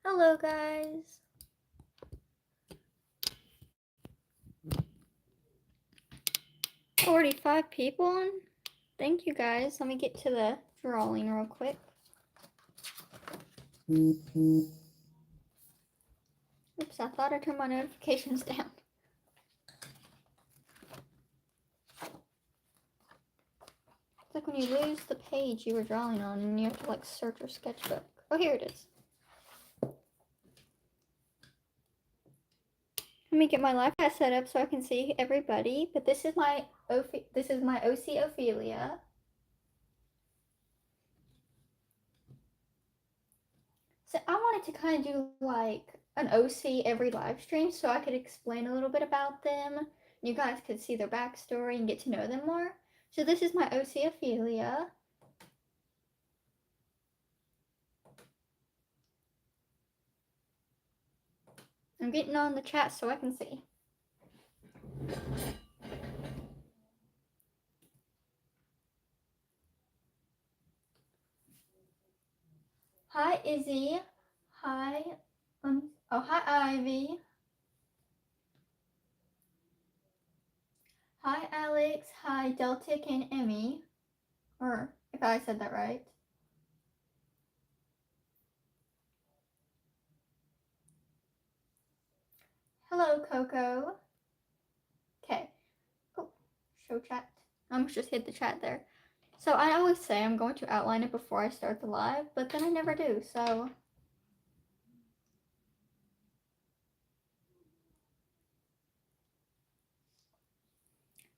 Hello, guys. Already 5 people on? Thank you, guys. Let me get to the drawing real quick. Oops, I thought I turned my notifications down. It's like when you lose the page you were drawing on and you have to like search your sketchbook. Oh, here it is. Let me get my live chat set up so I can see everybody. But this is my OC Ophelia. So I wanted to kind of do like an OC every live stream so I could explain a little bit about them. You guys could see their backstory and get to know them more. So this is my OC Ophelia. I'm getting on the chat so I can see. Hi Izzy. Hi. Hi Ivy. Hi Alex. Hi Deltic and Emmy. Or if I said that right. Hello Coco. Okay. Oh, show chat. I almost just hit the chat there. So I always say I'm going to outline it before I start the live, but then I never do, so.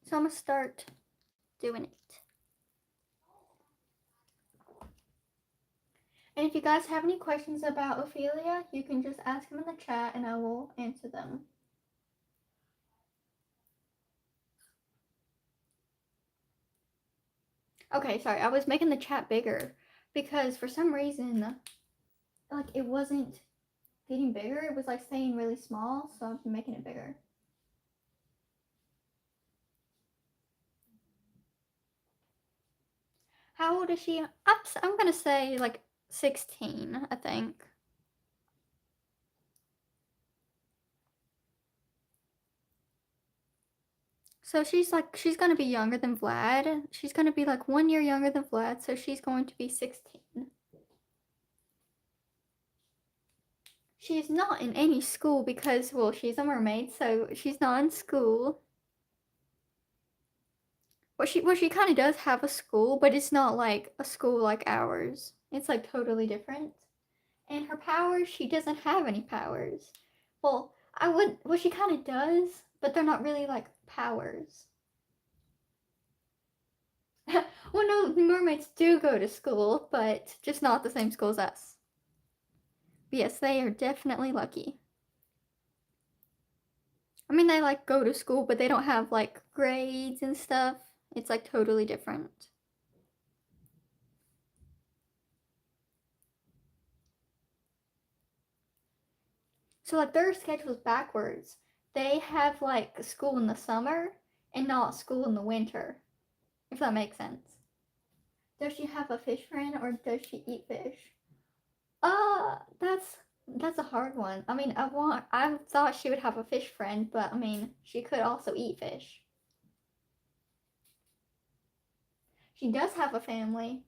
So I'm gonna start doing it. And if you guys have any questions about Ophelia, you can just ask them in the chat and I will answer them. Okay, sorry, I was making the chat bigger because for some reason, like it wasn't getting bigger. It was like staying really small, so I'm making it bigger. How old is she? I'm gonna say like 16, I think. So she's gonna be younger than Vlad. She's gonna be like 1 year younger than Vlad, so she's going to be 16. She's not in any school because, well, she's a mermaid, so she's not in school. She kind of does have a school, but it's not like a school like ours. It's like totally different. And her powers, she doesn't have any powers. Well, she kind of does, but they're not really like powers. Well, no, mermaids do go to school, but just not the same school as us. But yes, they are definitely lucky. I mean, they like go to school, but they don't have like grades and stuff. It's like totally different. So like their schedule's backwards. They have like school in the summer and not school in the winter, if that makes sense. Does she have a fish friend or does she eat fish? That's a hard one. I mean, I thought she would have a fish friend, but I mean, she could also eat fish. She does have a family.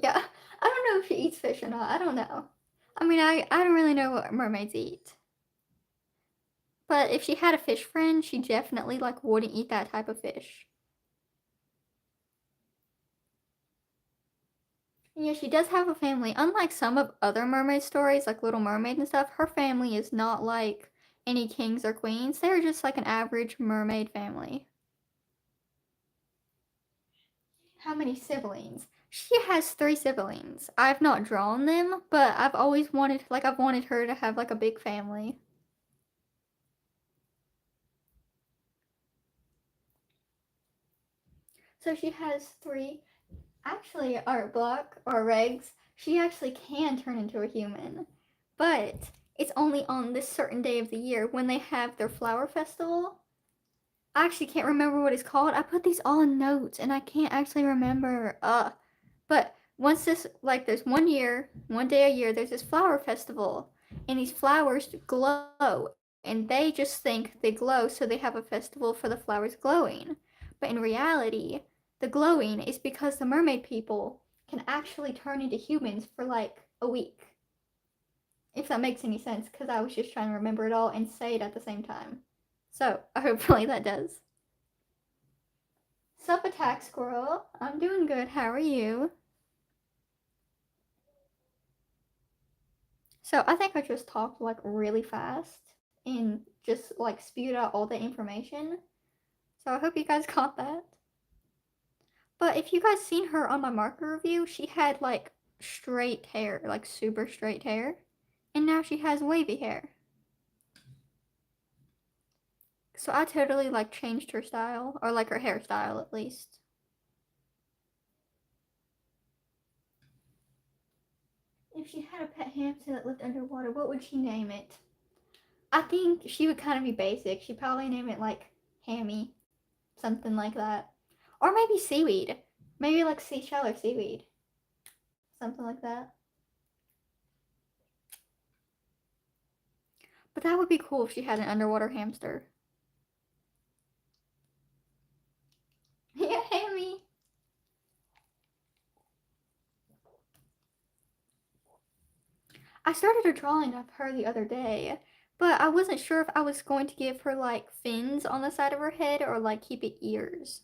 Yeah, I don't know if she eats fish or not. I don't know. I mean, I don't really know what mermaids eat. But if she had a fish friend, she definitely like wouldn't eat that type of fish. Yeah, she does have a family. Unlike some of other mermaid stories, like Little Mermaid and stuff, her family is not like any kings or queens. They're just like an average mermaid family. How many siblings? She has 3 siblings. I've not drawn them, but I've always wanted her to have like a big family. So she has 3. Actually, our Block or Regs, she actually can turn into a human, but it's only on this certain day of the year when they have their flower festival. I actually can't remember what it's called. I put these all in notes and I can't actually remember. But once this, like, there's 1 year, 1 day a year, there's this flower festival, and these flowers glow, and they just think they glow, so they have a festival for the flowers glowing. But in reality, the glowing is because the mermaid people can actually turn into humans for like a week. If that makes any sense, because I was just trying to remember it all and say it at the same time. So, hopefully that does. Sup, Attack Squirrel? I'm doing good. How are you? So I think I just talked like really fast and just like spewed out all the information. So I hope you guys caught that. But if you guys seen her on my marker review, she had like straight hair, like super straight hair. And now she has wavy hair. So I totally like changed her style, or like her hairstyle at least. If she had a pet hamster that lived underwater, what would she name it? I think she would kind of be basic. She'd probably name it like Hammy, something like that. Or maybe seaweed. Maybe like seashell or seaweed. Something like that. But that would be cool if she had an underwater hamster. Yeah, Hammy. I started a drawing of her the other day, but I wasn't sure if I was going to give her like fins on the side of her head or like keep it ears.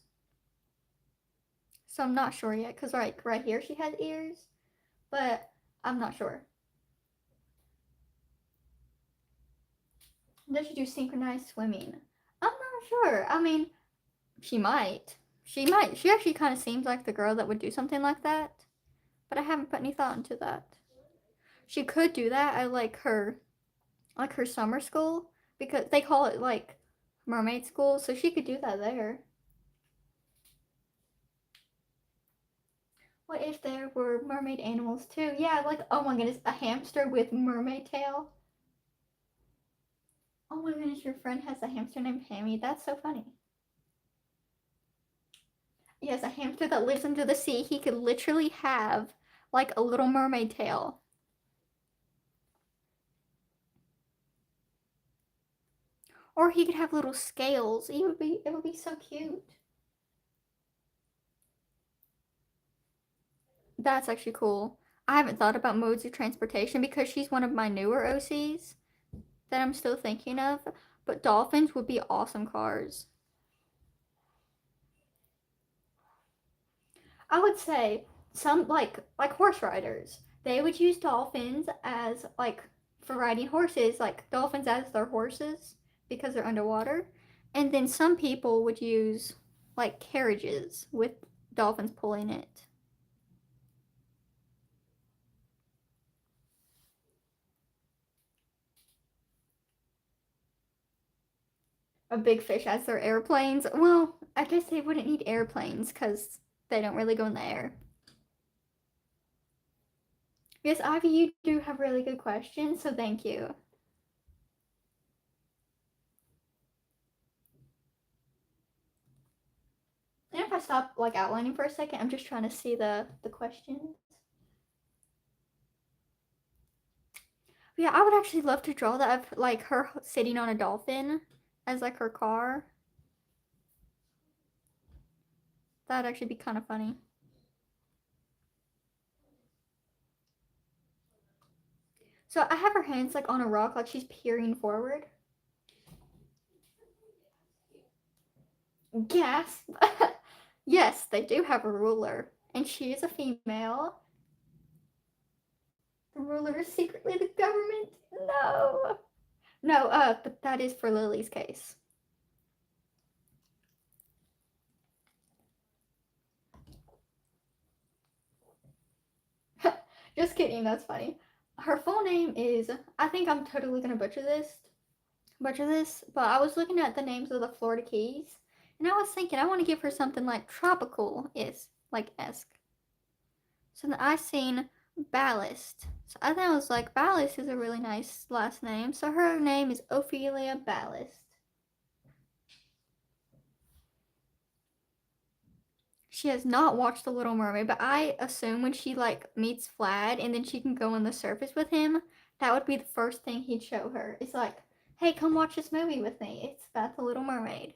So I'm not sure yet, because right here she has ears, but I'm not sure. Does she do synchronized swimming? I'm not sure. I mean, she might. She might. She actually kind of seems like the girl that would do something like that, but I haven't put any thought into that. She could do that at like her summer school, because they call it like mermaid school, so she could do that there. What if there were mermaid animals too? Yeah, like, oh my goodness, a hamster with mermaid tail. Oh my goodness, your friend has a hamster named Hammy. That's so funny. Yes, a hamster that lives under the sea. He could literally have like a little mermaid tail. Or he could have little scales. It would be so cute. That's actually cool. I haven't thought about modes of transportation because she's one of my newer OCs that I'm still thinking of, but dolphins would be awesome cars. I would say some like horse riders. They would use dolphins as like for riding horses, like dolphins as their horses because they're underwater. And then some people would use like carriages with dolphins pulling it. A big fish as their airplanes. Well, I guess they wouldn't need airplanes because they don't really go in the air. Yes, Ivy, you do have really good questions, so thank you. And if I stop like outlining for a second, I'm just trying to see the questions. Yeah, I would actually love to draw that of like her sitting on a dolphin as like her car. That'd actually be kind of funny. So I have her hands like on a rock, like she's peering forward. Gasp! Yes, they do have a ruler, and she is a female. The ruler is secretly the government. No, no. But that is for Lily's case. Just kidding. That's funny. Her full name is. I think I'm totally gonna butcher this, but I was looking at the names of the Florida Keys, and I was thinking I want to give her something like tropical is like esque. So then I seen Ballast. So I thought I was like Ballast is a really nice last name. So her name is Ophelia Ballast. she has not watched The Little Mermaid, but I assume when she like meets Vlad and then she can go on the surface with him, that would be the first thing he'd show her. It's like, hey, come watch this movie with me. It's about the Little Mermaid.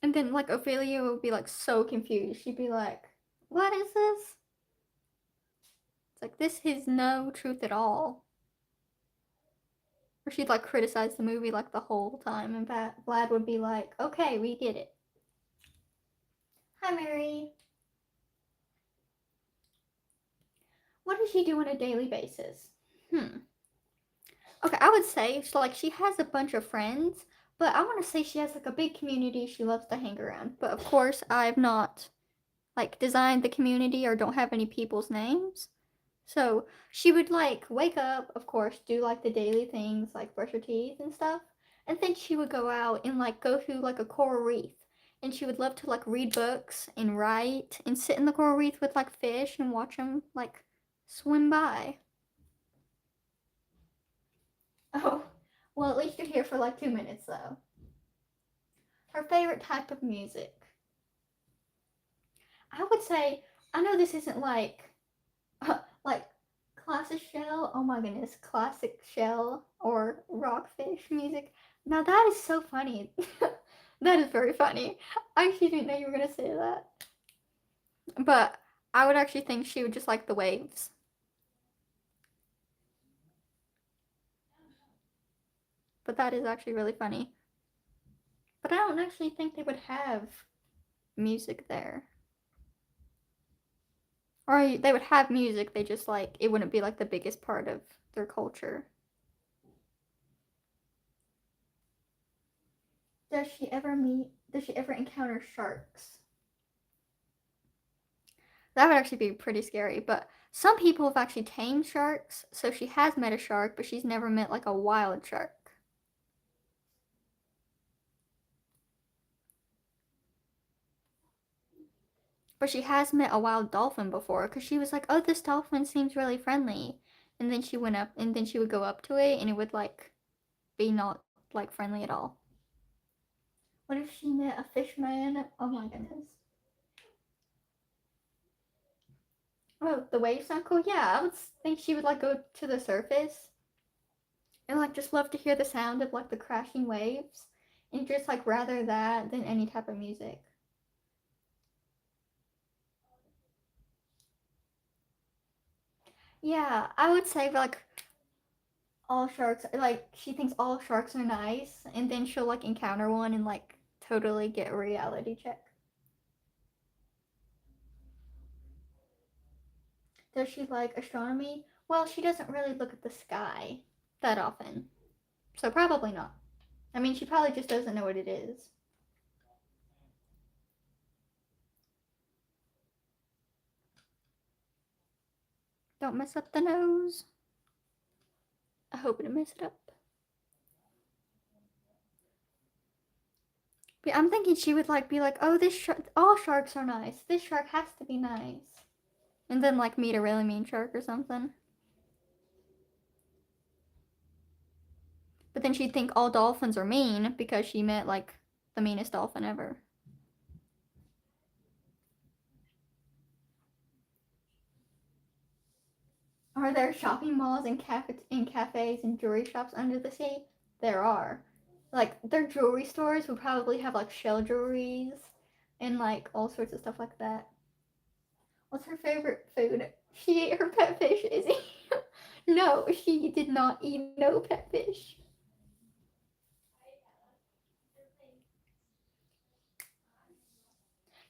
And then like Ophelia would be like so confused. She'd be like, what is this? It's like this is no truth at all. Or she'd like criticize the movie like the whole time, and Vlad would be like, okay, we get it. Hi, Mary. What does she do on a daily basis? Okay, I would say so, like she has a bunch of friends, but I want to say she has like a big community she loves to hang around. But of course, I've not like designed the community or don't have any people's names. So she would like wake up, of course, do like the daily things like brush her teeth and stuff, and then she would go out and like go to like a coral reef, and she would love to like read books and write and sit in the coral reef with like fish and watch them like swim by. Oh, well, at least you're here for like 2 minutes though. Her favorite type of music. I would say, I know this isn't like like classic shell. Oh my goodness, classic shell or rockfish music. Now that is so funny. That is very funny. I actually didn't know you were gonna say that. But I would actually think she would just like the waves. But that is actually really funny. But I don't actually think they would have music there. Or they would have music, they just like it wouldn't be like the biggest part of their culture. Does she ever encounter sharks? That would actually be pretty scary, but some people have actually tamed sharks, so she has met a shark, but she's never met like a wild shark. But she has met a wild dolphin before, because she was like, oh, this dolphin seems really friendly. And then she went up, and then she would go up to it, and it would like be not like friendly at all. What if she met a fish man? Oh my goodness. Oh, the waves sound cool? Yeah, I would think she would like go to the surface and like just love to hear the sound of like the crashing waves and just like rather that than any type of music. Yeah, I would say like all sharks like she thinks all sharks are nice and then she'll like encounter one and like totally get a reality check. Does she like astronomy? Well, she doesn't really look at the sky that often. So probably not. I mean, she probably just doesn't know what it is. Don't mess up the nose. I hope it didn't mess it up. But I'm thinking she would like be like, oh, all sharks are nice. This shark has to be nice, and then like meet a really mean shark or something. But then she'd think all dolphins are mean because she met like the meanest dolphin ever. Are there shopping malls and cafes and jewelry shops under the sea? There are. Like their jewelry stores would probably have like shell jewelries and like all sorts of stuff like that. What's her favorite food? She ate her pet fish, Izzy. No, she did not eat no pet fish.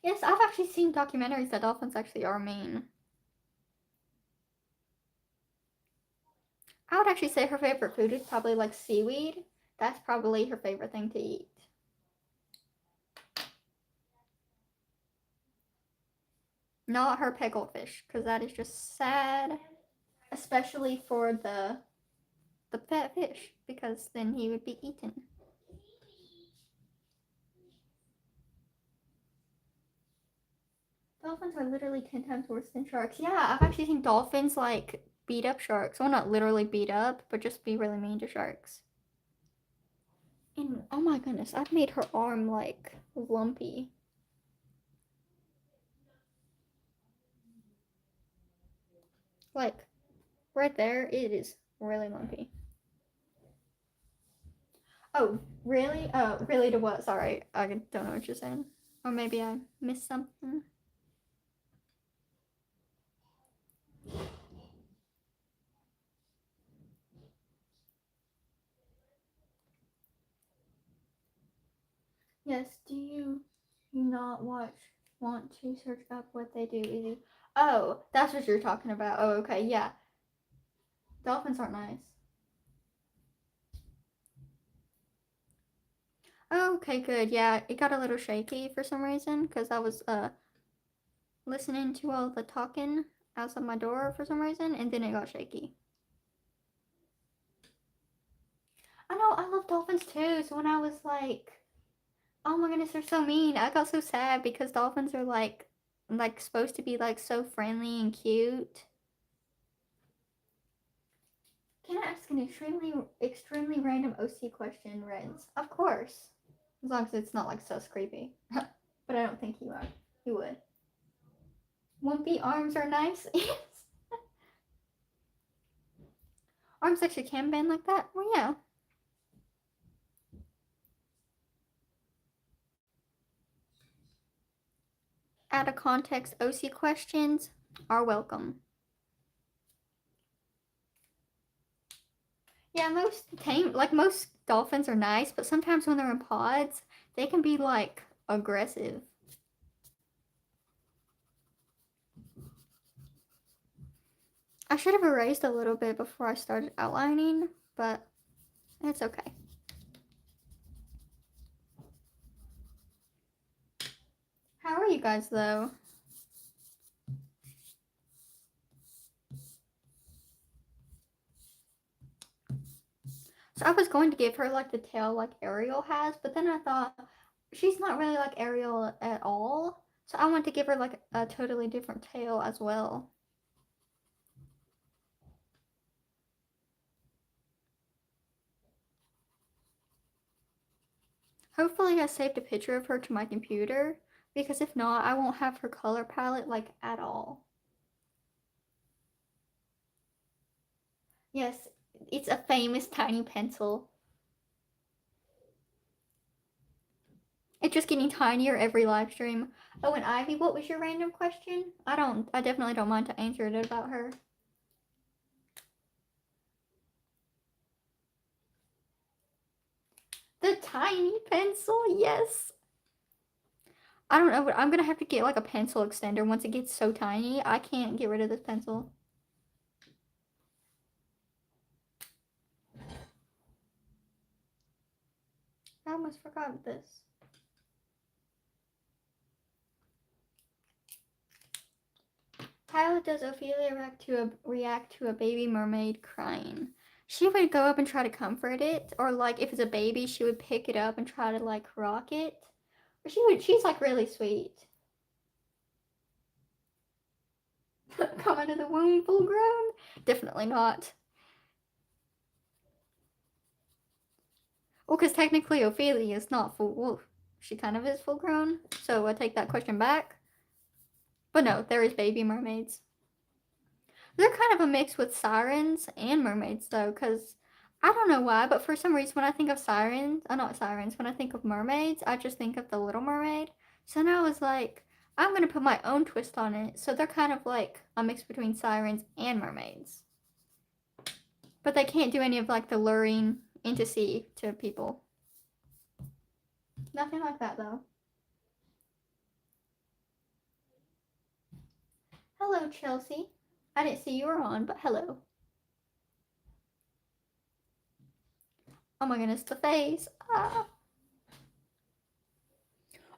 Yes, I've actually seen documentaries that dolphins actually are mean. I would actually say her favorite food is probably like seaweed. That's probably her favorite thing to eat. Not her pickled fish, because that is just sad. Especially for the pet fish, because then he would be eaten. Dolphins are literally 10 times worse than sharks. Yeah, I've actually seen dolphins like beat up sharks. Well, not literally beat up, but just be really mean to sharks. And oh my goodness, I've made her arm like lumpy. Like right there, it is really lumpy. Oh, really? Really to what? Sorry, I don't know what you're saying. Or maybe I missed something. Yes, do you not want to search up what they do easy? Oh, that's what you're talking about. Oh, okay, yeah. Dolphins aren't nice. Oh, okay, good. Yeah, it got a little shaky for some reason because I was listening to all the talking outside my door for some reason, and then it got shaky. I know, I love dolphins too. So when I was like, oh my goodness, they're so mean, I got so sad because dolphins are like supposed to be like so friendly and cute. Can I ask an extremely random OC question, Reds? Of course, as long as it's not like sus creepy. But I don't think you are. You would. Wimpy arms are nice. Arms actually can bend like that. Well, yeah. Out of context OC questions are welcome. Yeah, most dolphins are nice, but sometimes when they're in pods, they can be like aggressive. I should have erased a little bit before I started outlining, but it's okay. How are you guys though? So I was going to give her like the tail like Ariel has, but then I thought she's not really like Ariel at all. So I want to give her like a totally different tail as well. Hopefully I saved a picture of her to my computer because if not, I won't have her color palette like at all. Yes, it's a famous tiny pencil. It's just getting tinier every live stream. Oh, and Ivy, what was your random question? I definitely don't mind to answer it about her. The tiny pencil, yes. I don't know, but I'm gonna have to get like a pencil extender once it gets so tiny. I can't get rid of this pencil. I almost forgot this. How does Ophelia react to a baby mermaid crying? She would go up and try to comfort it, or like if it's a baby, she would pick it up and try to like rock it. Or she's like really sweet. Come out of the womb full grown? Definitely not. Well, because technically Ophelia is not full. Well, she kind of is full grown, so I take that question back. But no, there is baby mermaids. They're kind of a mix with sirens and mermaids, though, because I don't know why, but for some reason, when I think of sirens, not sirens, when I think of mermaids, I just think of the Little Mermaid. So now I was like, I'm gonna put my own twist on it. So they're kind of like a mix between sirens and mermaids. But they can't do any of like the luring into sea to people. Nothing like that, though. Hello, Chelsea. I didn't see you were on, but hello. Oh my goodness, the face. Ah.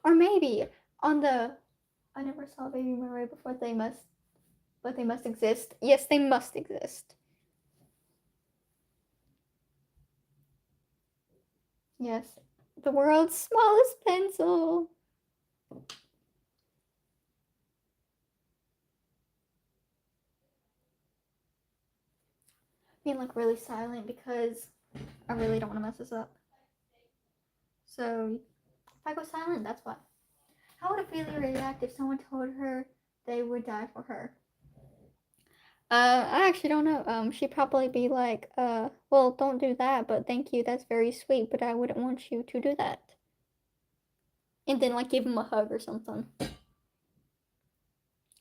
Or maybe on the I never saw Baby Mermaid before but they must exist. Yes, they must exist. Yes. The world's smallest pencil. Being like really silent because I really don't want to mess this up. So if I go silent, that's why. How would Ophelia react if someone told her they would die for her? I actually don't know. She'd probably be like, well, don't do that, but thank you, that's very sweet, but I wouldn't want you to do that. And then, like, give him a hug or something.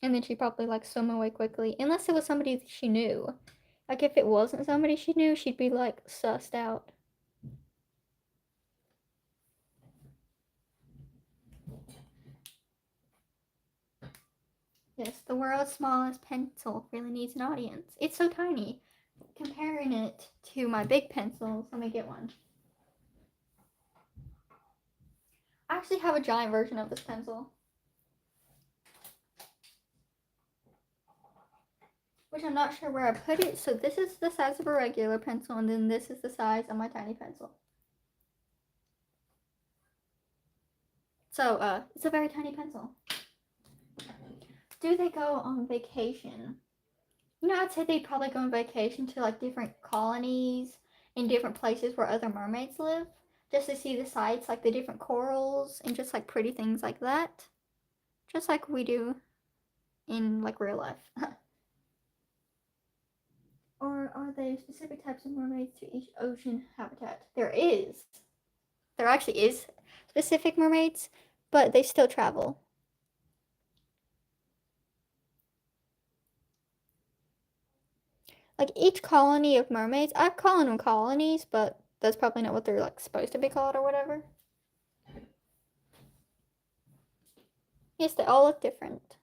And then she'd probably, like, swim away quickly. Unless it was somebody she knew. Like, if it wasn't somebody she knew, she'd be, like, sussed out. Yes, the world's smallest pencil really needs an audience. It's so tiny. Comparing it to my big pencils, let me get one. I actually have a giant version of this pencil, which I'm not sure where I put it. So this is the size of a regular pencil, and then this is the size of my tiny pencil. So it's a very tiny pencil. Do they go on vacation? You know, I'd say they'd probably go on vacation to like different colonies in different places where other mermaids live, just to see the sights, like the different corals and just like pretty things like that, just like we do in like real life. Or are there specific types of mermaids to each ocean habitat? There is. There actually is specific mermaids, but they still travel. Like each colony of mermaids, I'm calling them colonies, but that's probably not what they're like supposed to be called or whatever. Yes, they all look different.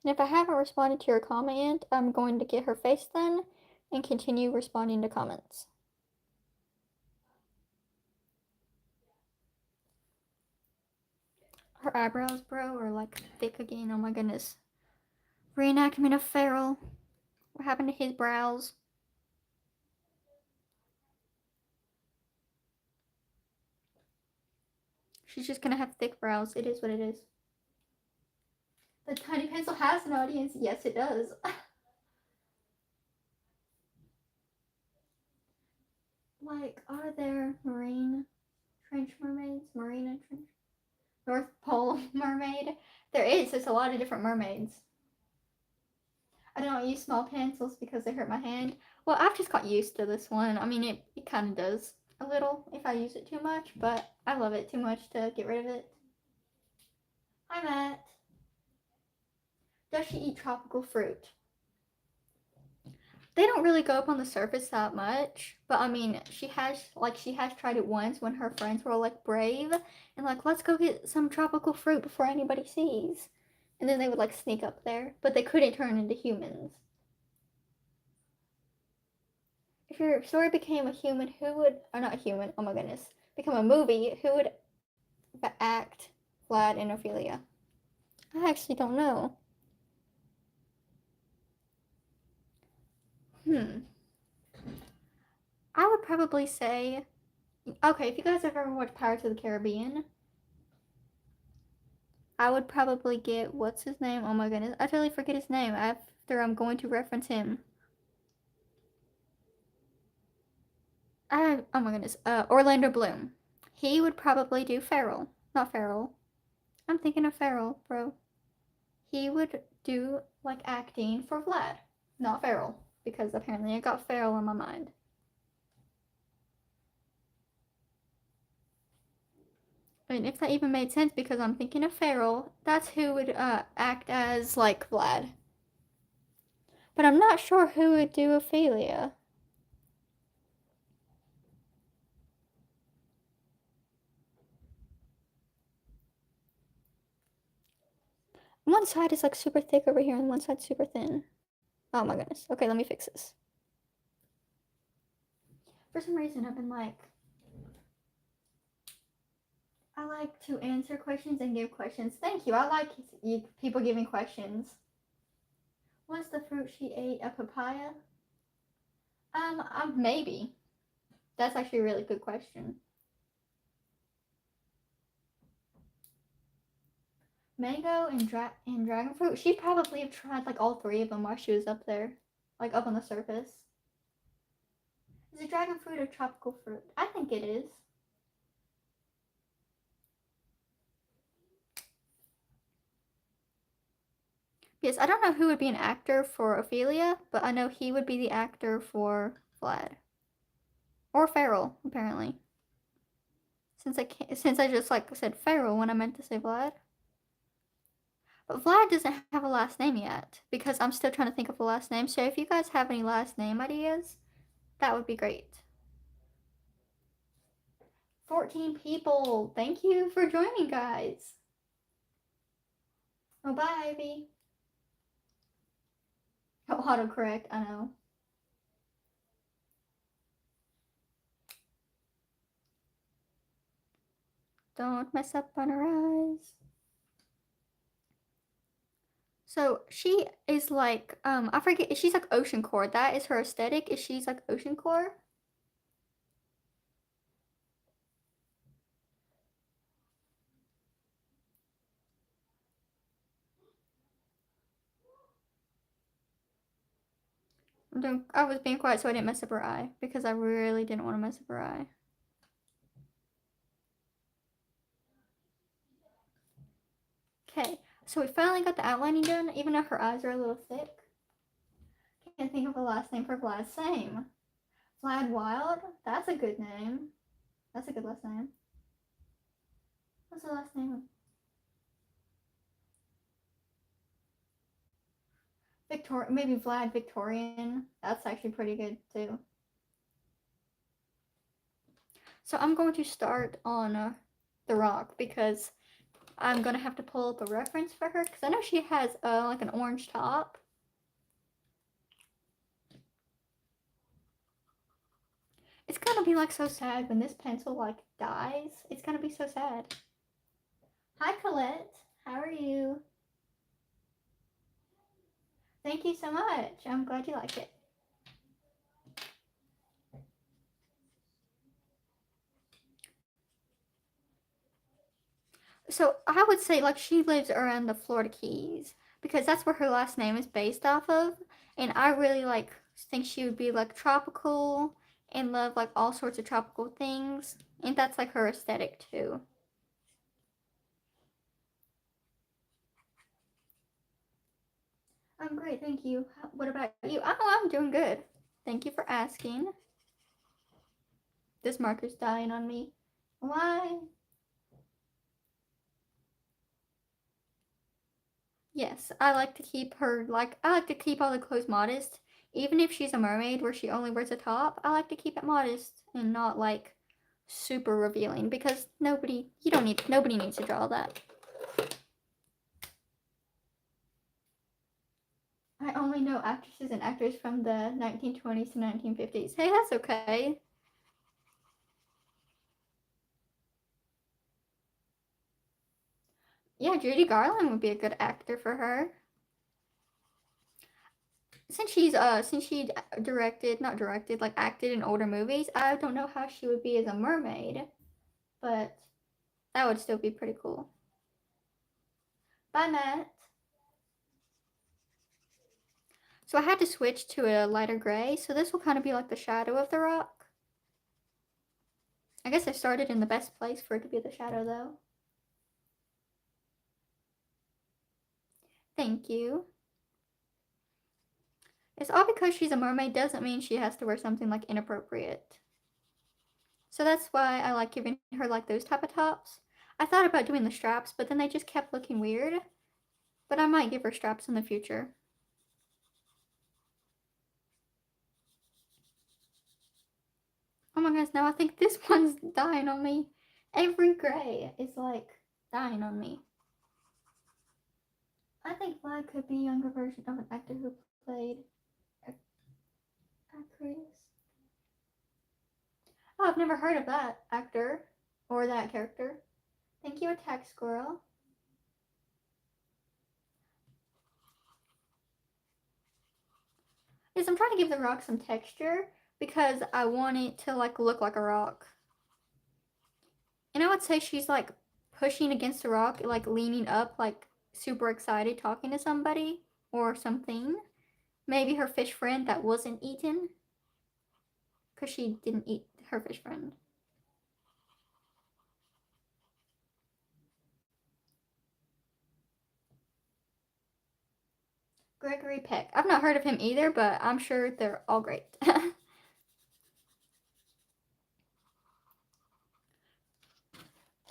And if I haven't responded to your comment, I'm going to get her face then and continue responding to comments. Her eyebrows, bro, are like thick again. Oh my goodness. Reenactment of Feral. What happened to his brows? She's just gonna have thick brows. It is what it is. The tiny pencil has an audience. Yes, it does. Like, are there marine trench mermaids? Marina trench? North Pole mermaid? There is. There's a lot of different mermaids. I don't use small pencils because they hurt my hand. Well, I've just got used to this one. I mean, it kind of does a little if I use it too much, but I love it too much to get rid of it. Hi, Matt. Does she eat tropical fruit? They don't really go up on the surface that much, but I mean, she has tried it once when her friends were like brave and like, let's go get some tropical fruit before anybody sees. And then they would like sneak up there, but they couldn't turn into humans. If your story became a human, who would, or not a human, oh my goodness, become a movie, who would act Vlad and Ophelia? I actually don't know. I would probably say, okay, if you guys have ever watched Pirates of the Caribbean, I would probably get, what's his name? Oh my goodness, I totally forget his name after I'm going to reference him. Oh my goodness, Orlando Bloom. He would probably do Feral, not Feral. I'm thinking of Feral, bro. He would do like acting for Vlad, not Feral, because apparently I got Feral in my mind. And if that even made sense, because I'm thinking of Feral, that's who would act as like Vlad. But I'm not sure who would do Ophelia. One side is like super thick over here and one side's super thin. Oh my goodness. Okay, let me fix this. For some reason, I've been like, I like to answer questions and give questions. Thank you. I like people giving questions. What's the fruit she ate? A papaya? Maybe. That's actually a really good question. Mango and dragon fruit. She'd probably have tried like all three of them while she was up there. like up on the surface. Is a dragon fruit a tropical fruit? I think it is. Yes, I don't know who would be an actor for Ophelia, but I know he would be the actor for Vlad. Or Farrell, apparently. Since I just like said Farrell when I meant to say Vlad. But Vlad doesn't have a last name yet because I'm still trying to think of a last name. So if you guys have any last name ideas, that would be great. 14 people. Thank you for joining, guys. Oh, bye, Ivy. Oh, autocorrect, I know. Don't mess up on her eyes. So she is like, I forget, she's like ocean core. That is her aesthetic. Is she's like ocean core? I was being quiet so I didn't mess up her eye because I really didn't want to mess up her eye. Okay, so we finally got the outlining done, even though her eyes are a little thick. Can't think of a last name for Vlad. Same. Vlad Wild? That's a good name. That's a good last name. What's the last name? Maybe Vlad Victorian. That's actually pretty good too. So I'm going to start on The Rock because I'm gonna have to pull up a reference for her because I know she has like an orange top. It's gonna be like so sad when this pencil like dies. It's gonna be so sad. Hi Colette, how are you? Thank you so much. I'm glad you like it. So I would say like she lives around the Florida Keys because that's where her last name is based off of, and I really like think she would be like tropical and love like all sorts of tropical things, and that's like her aesthetic too. I'm great, thank you. What about you? Oh, I'm doing good. Thank you for asking. This marker's dying on me. Why? Yes, I like to keep her like I like to keep all the clothes modest. Even if she's a mermaid where she only wears a top, I like to keep it modest and not like super revealing because nobody needs to draw that. I only know actresses and actors from the 1920s to 1950s. Hey, that's okay. Yeah, Judy Garland would be a good actor for her. Since she directed, not directed, like acted in older movies, I don't know how she would be as a mermaid, but that would still be pretty cool. Bye, Matt. So I had to switch to a lighter gray, so this will kind of be like the shadow of the rock. I guess I started in the best place for it to be the shadow though. Thank you. It's all because she's a mermaid doesn't mean she has to wear something like inappropriate. So that's why I like giving her like those type of tops. I thought about doing the straps, but then they just kept looking weird. But I might give her straps in the future. Oh my goodness, now I think this one's dying on me. Every gray is like dying on me. I think Vlad could be a younger version of an actor who played Aquarius. Oh, I've never heard of that actor or that character. Thank you, Attack Squirrel. Yes, I'm trying to give the rock some texture because I want it to like look like a rock. And I would say she's like pushing against the rock, like leaning up, like super excited talking to somebody or something. Maybe her fish friend that wasn't eaten. Because she didn't eat her fish friend. Gregory Peck. I've not heard of him either, but I'm sure they're all great.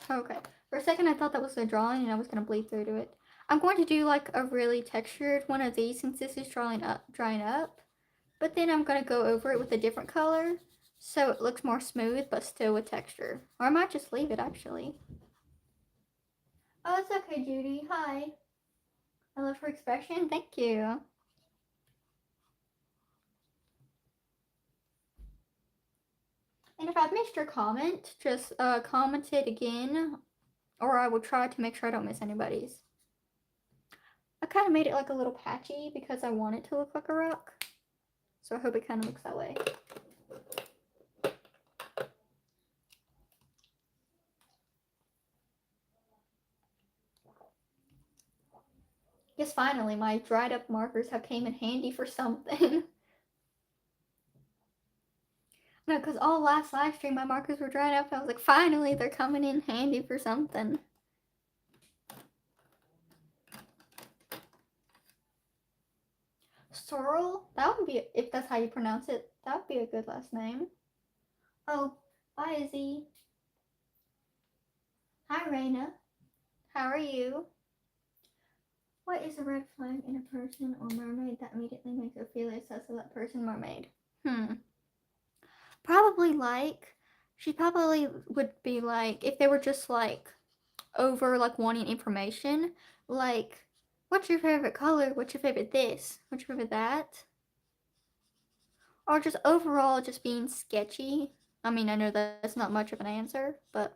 Okay. For a second, I thought that was a drawing and I was going to bleed through to it. I'm going to do like a really textured one of these since this is drying up. But then I'm going to go over it with a different color so it looks more smooth but still with texture. Or I might just leave it actually. Oh, it's okay, Judy. Hi. I love her expression. Thank you. And if I've missed your comment, just comment it again, or I will try to make sure I don't miss anybody's. I kind of made it like a little patchy because I want it to look like a rock. So I hope it kind of looks that way. Yes, finally, my dried up markers have came in handy for something. No, because all last live stream my markers were dried up. I was like, finally, they're coming in handy for something. Sorrel? That would be, if that's how you pronounce it, that would be a good last name. Oh, bye, Izzy. Hi, Raina. How are you? What is a red flag in a person or mermaid that immediately makes Ophelia sus of that person mermaid? Probably like, she probably would be like, if they were just like over like wanting information, like, what's your favorite color? What's your favorite this? What's your favorite that? Or just overall just being sketchy. I mean, I know that's not much of an answer, but.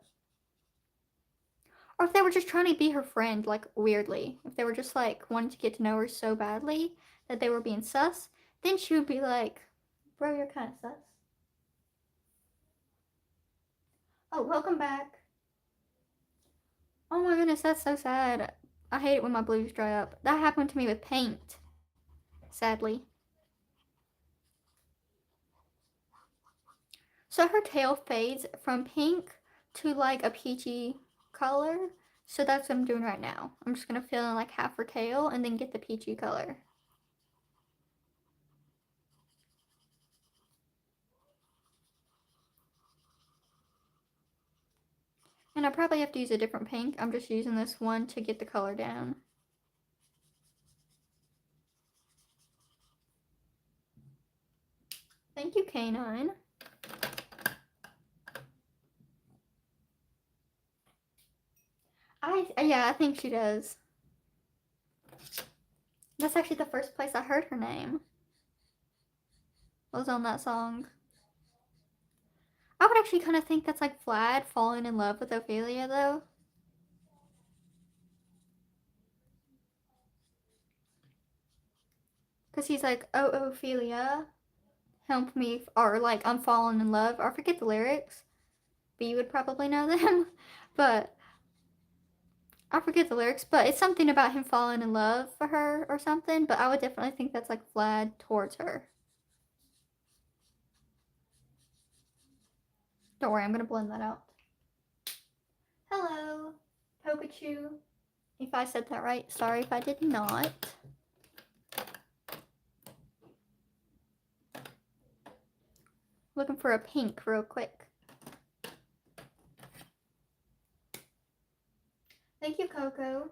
Or if they were just trying to be her friend, like weirdly. If they were just like wanting to get to know her so badly that they were being sus, then she would be like, bro, you're kind of sus. Oh, welcome back. Oh my goodness, that's so sad. I hate it when my blues dry up. That happened to me with paint, sadly. So her tail fades from pink to like a peachy color. So that's what I'm doing right now. I'm just gonna fill in like half her tail and then get the peachy color. And I probably have to use a different pink. I'm just using this one to get the color down. Thank you, Canine. Yeah, I think she does. That's actually the first place I heard her name. Was on that song. I would actually kind of think that's like Vlad falling in love with Ophelia, though. Because he's like, oh, Ophelia, help me, or like, I'm falling in love. Or I forget the lyrics. But you would probably know them. But I forget the lyrics, but it's something about him falling in love for her or something. But I would definitely think that's like Vlad towards her. Don't worry, I'm gonna blend that out. Hello, Pikachu. If I said that right, sorry if I did not. Looking for a pink real quick. Thank you, Coco.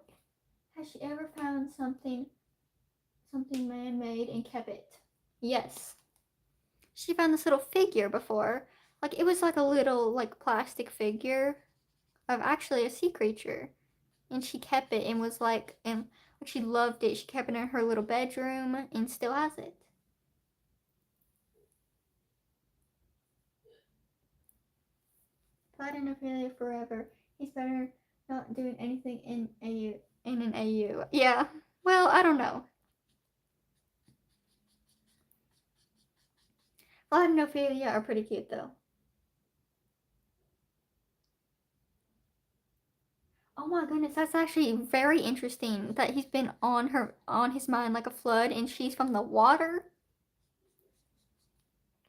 Has she ever found something man-made and kept it? Yes. She found this little figure before. Like, it was like a little, like, plastic figure of actually a sea creature. And she kept it and was like, and like she loved it. She kept it in her little bedroom and still has it. Glad and Ophelia forever. He's better not doing anything in an AU. Yeah. Well, I don't know. Vlad and Ophelia are pretty cute though. Oh Oh my goodness, that's actually very interesting that he's been on his mind like a flood and she's from the water.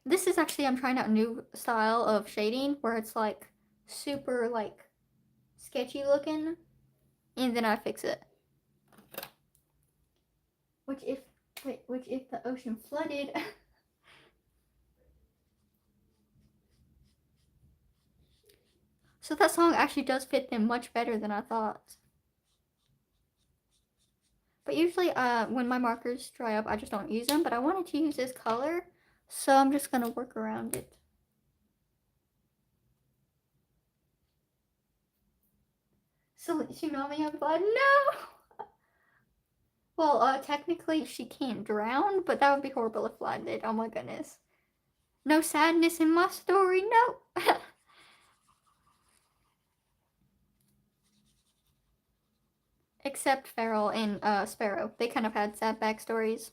This is actually, I'm trying out a new style of shading where it's like super like sketchy looking and then I fix it. Which if which if the ocean flooded So that song actually does fit them much better than I thought. But usually when my markers dry up I just don't use them, but I wanted to use this color, so I'm just gonna work around it. So Tsunami of Blood, no! Well, technically she can't drown, but that would be horrible if Vlad did. Oh my goodness. No sadness in my story, no! Except Farrell and Sparrow. They kind of had sad backstories.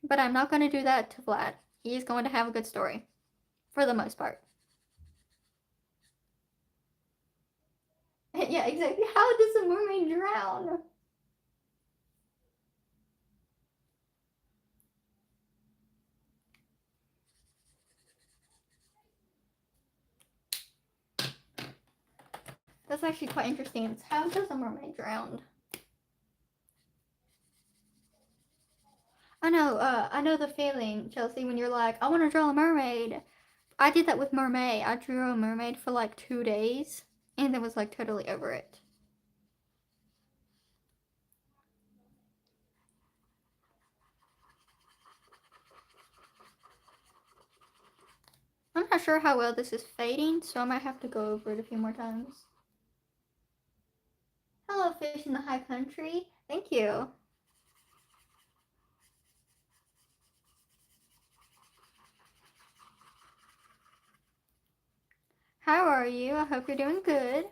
But I'm not going to do that to Vlad. He's going to have a good story. For the most part. Yeah, exactly. How does a mermaid drown? That's actually quite interesting. It's how does a mermaid drown? I know the feeling, Chelsea, when you're like, I want to draw a mermaid. I did that with Mermaid. I drew a mermaid for like 2 days and then was like totally over it. I'm not sure how well this is fading, so I might have to go over it a few more times. Hello, fish in the high country. Thank you. How are you? I hope you're doing good.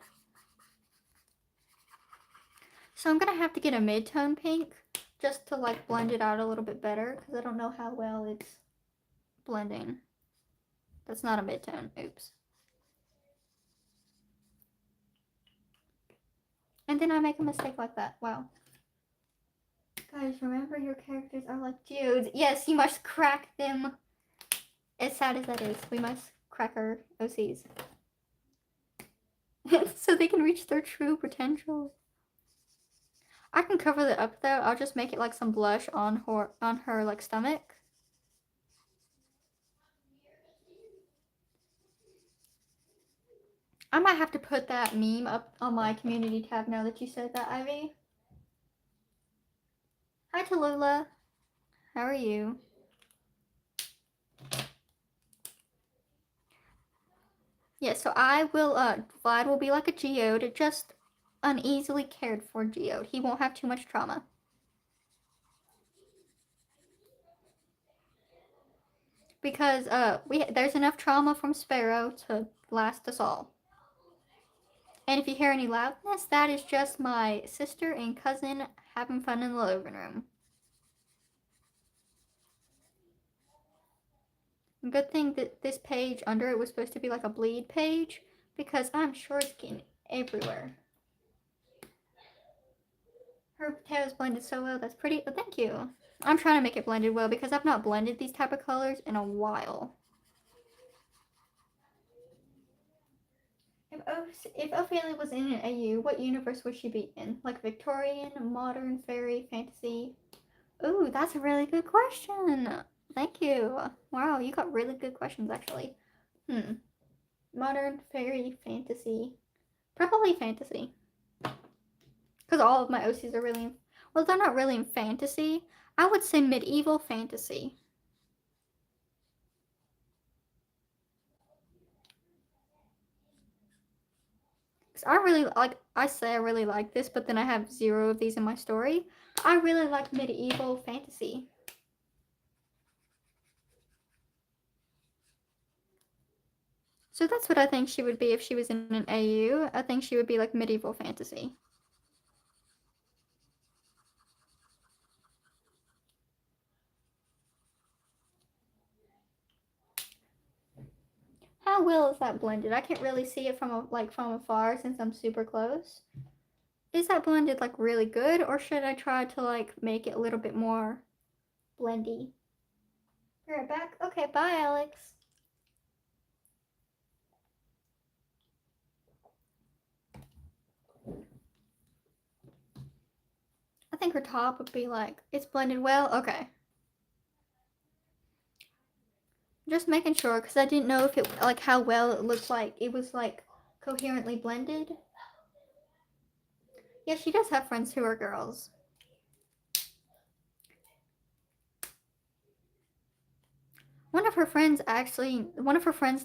So I'm gonna have to get a mid-tone pink just to like blend it out a little bit better because I don't know how well it's blending. That's not a mid-tone. Oops. And then I make a mistake like that. Wow. Guys, remember your characters are like geodes. Yes, you must crack them. As sad as that is, we must crack our OCs. So they can reach their true potential. I can cover it up though. I'll just make it like some blush on her like stomach. I might have to put that meme up on my community tab now that you said that, Ivy. Hi Tallulah. How are you? Yeah, so I will Vlad will be like a geode, just uneasily cared for geode. He won't have too much trauma. Because there's enough trauma from Sparrow to last us all. And if you hear any loudness, that is just my sister and cousin having fun in the living room. Good thing that this page under it was supposed to be like a bleed page because I'm sure it's getting everywhere. Her tail is blended so well. That's pretty. Oh, thank you. I'm trying to make it blended well because I've not blended these type of colors in a while. If Ophelia was in an AU, what universe would she be in? Like Victorian, modern, fairy, fantasy? Ooh, that's a really good question. Thank you. Wow, you got really good questions actually. Modern, fairy, fantasy. Probably fantasy. Because all of my OCs are really, well, they're not really in fantasy. I would say medieval fantasy. I really like, I say I really like this, but then I have 0 of these in my story. I really like medieval fantasy. So that's what I think she would be if she was in an AU. I think she would be like medieval fantasy. how well is that blended? I can't really see it from from afar since I'm super close. Is that blended like really good, or should I try to like make it a little bit more blendy? Be right back. Okay, bye, Alex. I think her top would be like, it's blended well. Okay. Just making sure because I didn't know if it, like, how well it looked like it was like coherently blended. Yeah, she does have friends who are girls. One of her friends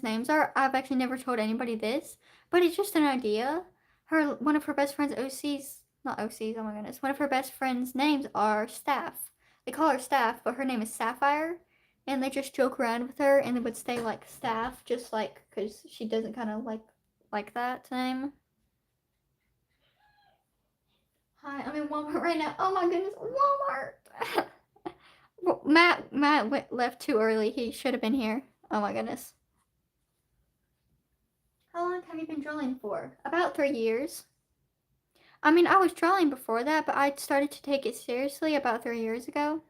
names are, I've actually never told anybody this, but it's just an idea. One of her best friends, not OCs, oh my goodness. One of her best friends' names are Staff. They call her Staff, but her name is Sapphire. And they just joke around with her and they would say like Staff, just like, because she doesn't kind of like that name. Hi, I'm in Walmart right now. Oh my goodness, Walmart! Matt left too early. He should have been here. Oh my goodness. How long have you been drawing for? About 3 years. I mean, I was drawing before that, but I started to take it seriously about 3 years ago.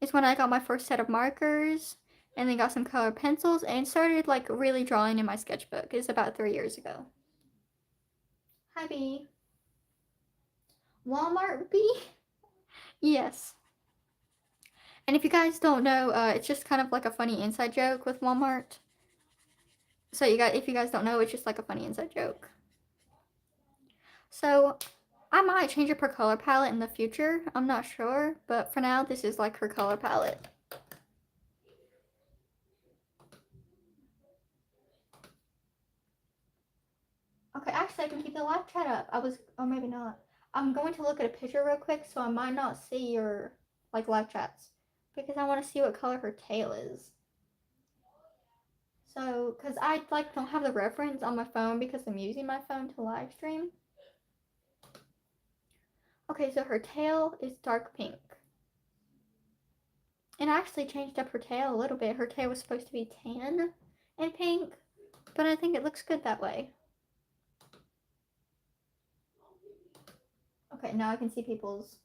It's when I got my first set of markers, and then got some colored pencils, and started like really drawing in my sketchbook. It's about 3 years ago. Hi, B. Walmart B? Yes. And if you guys don't know, it's just kind of like a funny inside joke with Walmart. So if you guys don't know, it's just like a funny inside joke. So I might change up her color palette in the future. I'm not sure, but for now, this is like her color palette. Okay, actually, I can keep the live chat up. Or maybe not. I'm going to look at a picture real quick, so I might not see your like live chats because I want to see what color her tail is. So, because I like don't have the reference on my phone because I'm using my phone to live stream. Okay, so her tail is dark pink. And I actually changed up her tail a little bit. Her tail was supposed to be tan and pink, but I think it looks good that way. Okay, now I can see people's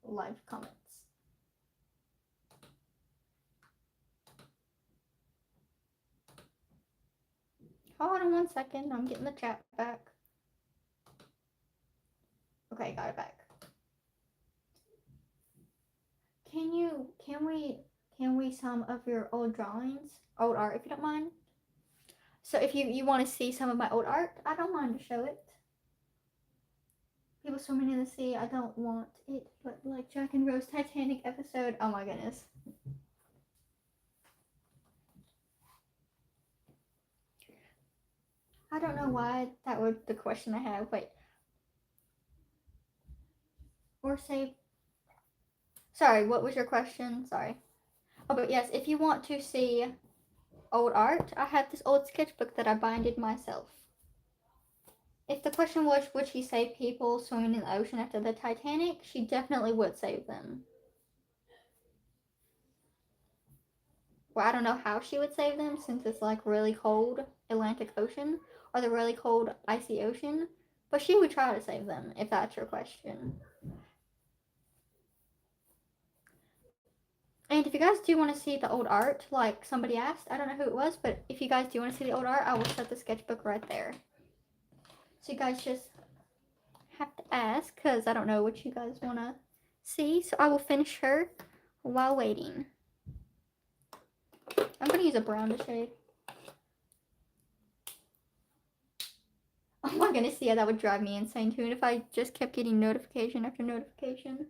live comments. Hold on 1 second. I'm getting the chat back. Okay, got it back. Can we some of your old drawings, old art, if you don't mind? So if you want to see some of my old art, I don't mind to show it. People swimming in the sea, I don't want it, but like Jack and Rose Titanic episode, oh my goodness. I don't know why that was the question I had. Wait. Or save. Sorry, what was your question? Sorry. Oh, but yes, if you want to see old art, I have this old sketchbook that I binded myself. If the question was, would she save people swimming in the ocean after the Titanic, she definitely would save them. Well, I don't know how she would save them since it's like really cold Atlantic Ocean or the really cold icy ocean, but she would try to save them if that's your question. And if you guys do want to see the old art, like somebody asked, I don't know who it was, but if you guys do want to see the old art, I will set the sketchbook right there. So you guys just have to ask, because I don't know what you guys want to see. So I will finish her while waiting. I'm going to use a brown to shade. Oh my goodness, yeah, that would drive me insane too. And if I just kept getting notification after notification.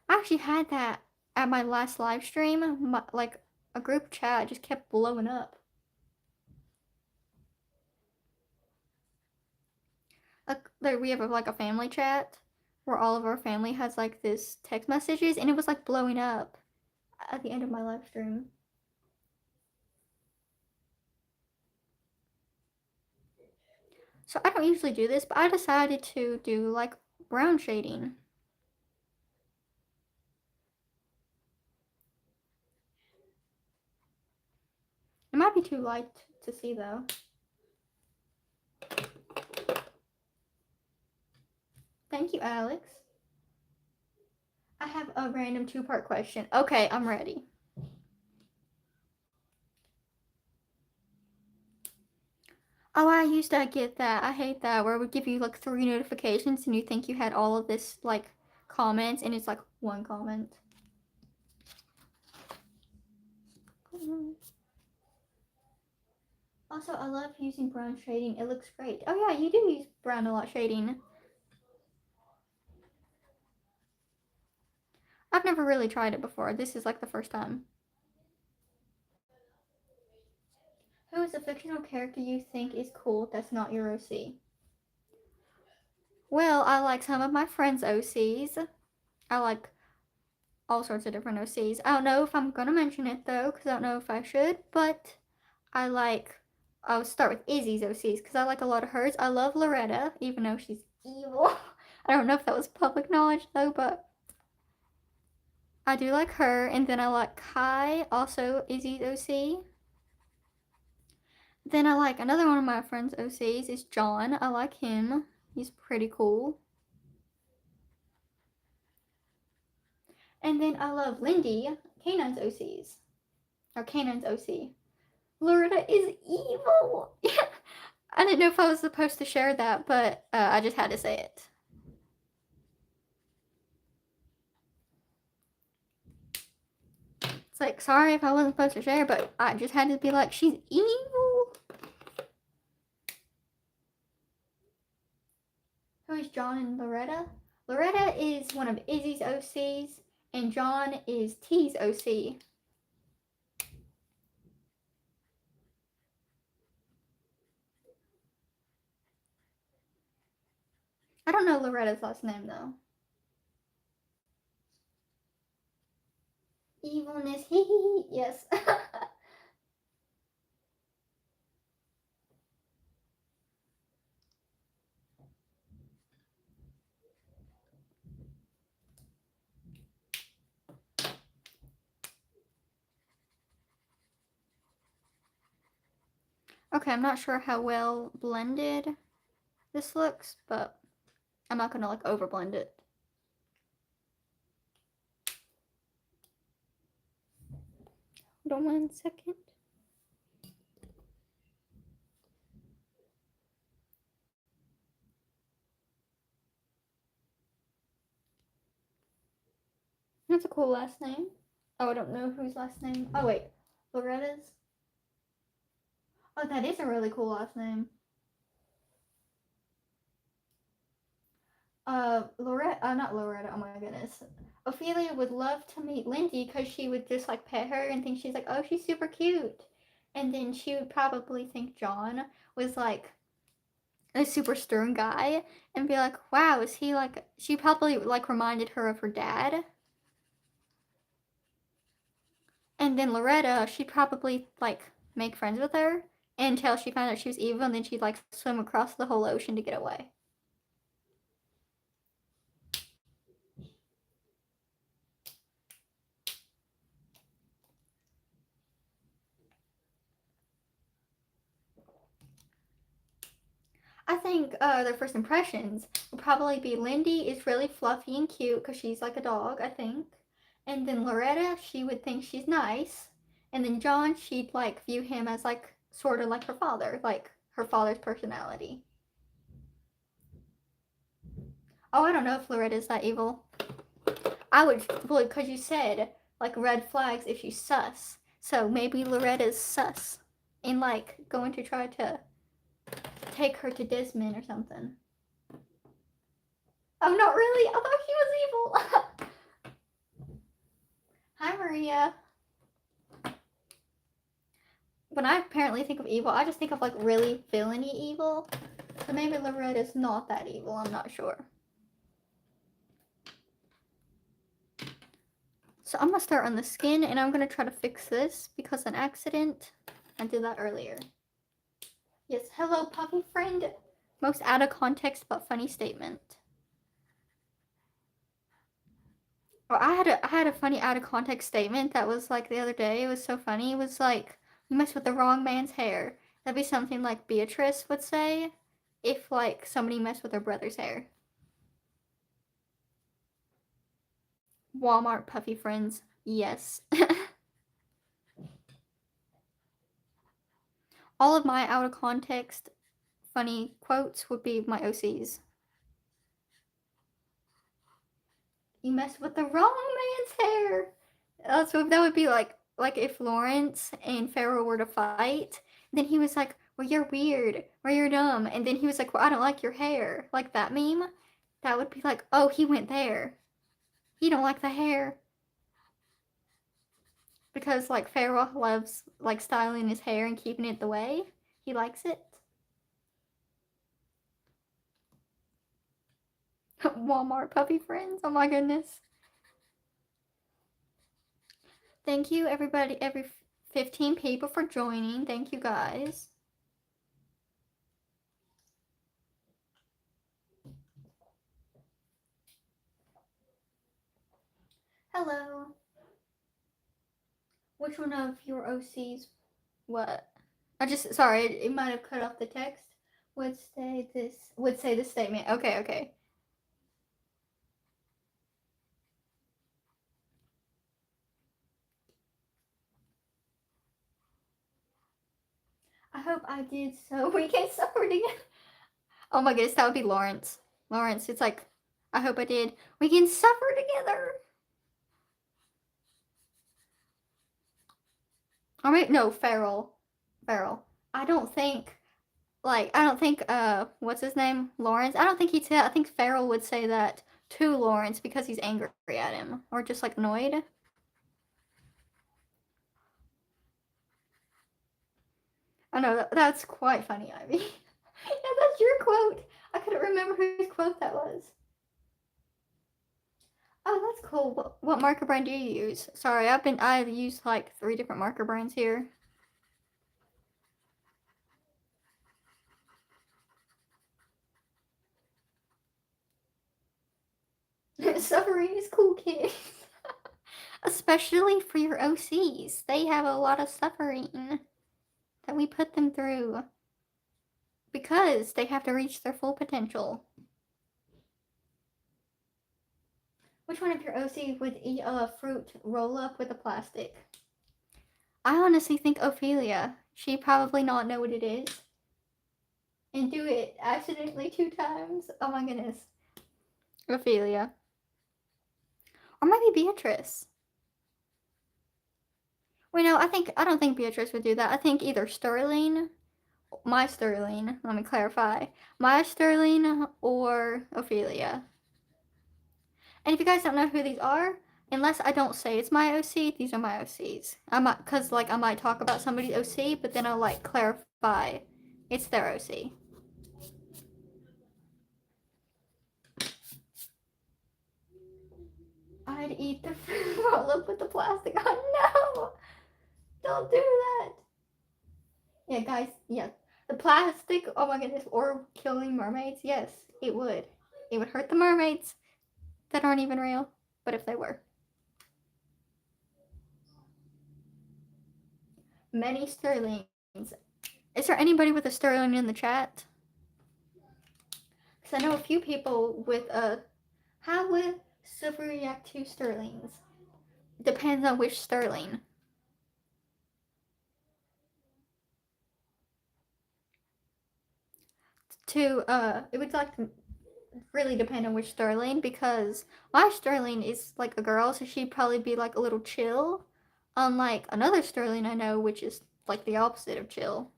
I actually had that at my last live stream. Like a group chat just kept blowing up. Like we have like a family chat where all of our family has like this text messages, and it was like blowing up at the end of my live stream. So I don't usually do this, but I decided to do like brown shading. might be too light to see though. Thank you, Alex. I have a random 2-part question. Okay, I'm ready. Oh, I used to get that. I hate that where it would give you like 3 notifications and you think you had all of this like comments and it's like 1 comment. Also, I love using brown shading. It looks great. Oh yeah, you do use brown a lot shading. I've never really tried it before. This is like the first time. Who is a fictional character you think is cool that's not your OC? Well, I like some of my friends' OCs. I like all sorts of different OCs. I don't know if I'm gonna mention it though, because I don't know if I should, but I'll start with Izzy's OCs, because I like a lot of hers. I love Loretta, even though she's evil. I don't know if that was public knowledge though, but I do like her. And then I like Kai, also Izzy's OC. Then I like another one of my friends' OCs is John. I like him. He's pretty cool. And then I love Lindy, Canine's OCs. Or Canine's OC. Loretta is evil! I didn't know if I was supposed to share that, but I just had to say it. It's like, sorry if I wasn't supposed to share, but I just had to be like, she's evil! Who is John and Loretta? Loretta is one of Izzy's OCs, and John is T's OC. I don't know Loretta's last name though. Evilness, hee hee hee, yes. Okay, I'm not sure how well blended this looks, but I'm not gonna like over blend it. Hold on 1 second. That's a cool last name. Oh, I don't know whose last name. Oh wait, Loretta's. Oh, that is a really cool last name. Loretta, not Loretta, oh my goodness. Ophelia would love to meet Lindy because she would just like pet her and think she's like, oh, she's super cute. And then she would probably think John was like a super stern guy and be like, wow, is he like, she probably like reminded her of her dad. And then Loretta, she'd probably like make friends with her until she found out she was evil and then she'd like swim across the whole ocean to get away. I think their first impressions would probably be Lindy is really fluffy and cute because she's like a dog, I think. And then Loretta, she would think she's nice. And then John, she'd like view him as like sort of like her father, like her father's personality. Oh, I don't know if Loretta's that evil. I would, well, because you said like red flags if she's sus. So maybe Loretta's sus and like going to try to take her to Desmond or something. Oh, not really. I thought she was evil. Hi, Maria. When I apparently think of evil, I just think of like really villainy evil. So maybe Loretta's not that evil. I'm not sure. So I'm gonna start on the skin and I'm gonna try to fix this because an accident. I did that earlier. Yes, hello, puppy friend. Most out of context but funny statement. Oh, I had a funny out of context statement that was like the other day. It was so funny. It was like You mess with the wrong man's hair. That'd be something like Beatrice would say if, like, somebody messed with her brother's hair. Walmart puffy friends. Yes. All of my out of context funny quotes would be my OCs. You messed with the wrong man's hair. So that would be like if Lawrence and Farrell were to fight, then he was like, "Well, you're weird, or you're dumb," and then he was like, "Well, I don't like your hair," like that meme. That would be like, "Oh, he went there. He don't like the hair." Because like Farrell loves like styling his hair and keeping it the way he likes it. Walmart puppy friends. Oh my goodness. Thank you everybody, every 15 people for joining. Thank you guys. Hello. Which one of your OCs? What? I just sorry, it might have cut off the text. Would say this statement. Okay, okay. I hope I did so we can suffer together. Oh my goodness, that would be Lawrence. Lawrence, it's like, I hope I did. We can suffer together. Or maybe, no, Farrell. Farrell. I don't think, what's his name? Lawrence. I don't think he'd say that. I think Farrell would say that to Lawrence because he's angry at him. Or just like annoyed. I know, that's quite funny, Ivy. Yeah, that's your quote. I couldn't remember whose quote that was. Oh, that's cool. What marker brand do you use? Sorry, I've used like 3 different marker brands here. Suffering is cool, kids. Especially for your OCs. They have a lot of suffering that we put them through because they have to reach their full potential. Which one of your OCs would eat a fruit roll up with a plastic? I honestly think Ophelia. She probably not know what it is. And do it accidentally 2 times. Oh my goodness. Ophelia. Or maybe Beatrice. Well, no, I don't think Beatrice would do that. I think either Sterling, my Sterling, let me clarify, my Sterling or Ophelia. And if you guys don't know who these are, unless I don't say it's my OC, these are my OCs. I might, cause like I might talk about somebody's OC, but then I'll like clarify it's their OC. I'd eat the fruit roll up with the plastic. Oh no! Don't do that. Yeah, guys. Yeah, the plastic. Oh my goodness! Or killing mermaids. Yes, it would. It would hurt the mermaids that aren't even real. But if they were, many sterlings. Is there anybody with a sterling in the chat? Because I know a few people with a. How would silver react to sterlings? Depends on which sterling. It would like really depend on which sterling because my sterling is like a girl, so she'd probably be like a little chill. Unlike another sterling I know, which is like the opposite of chill.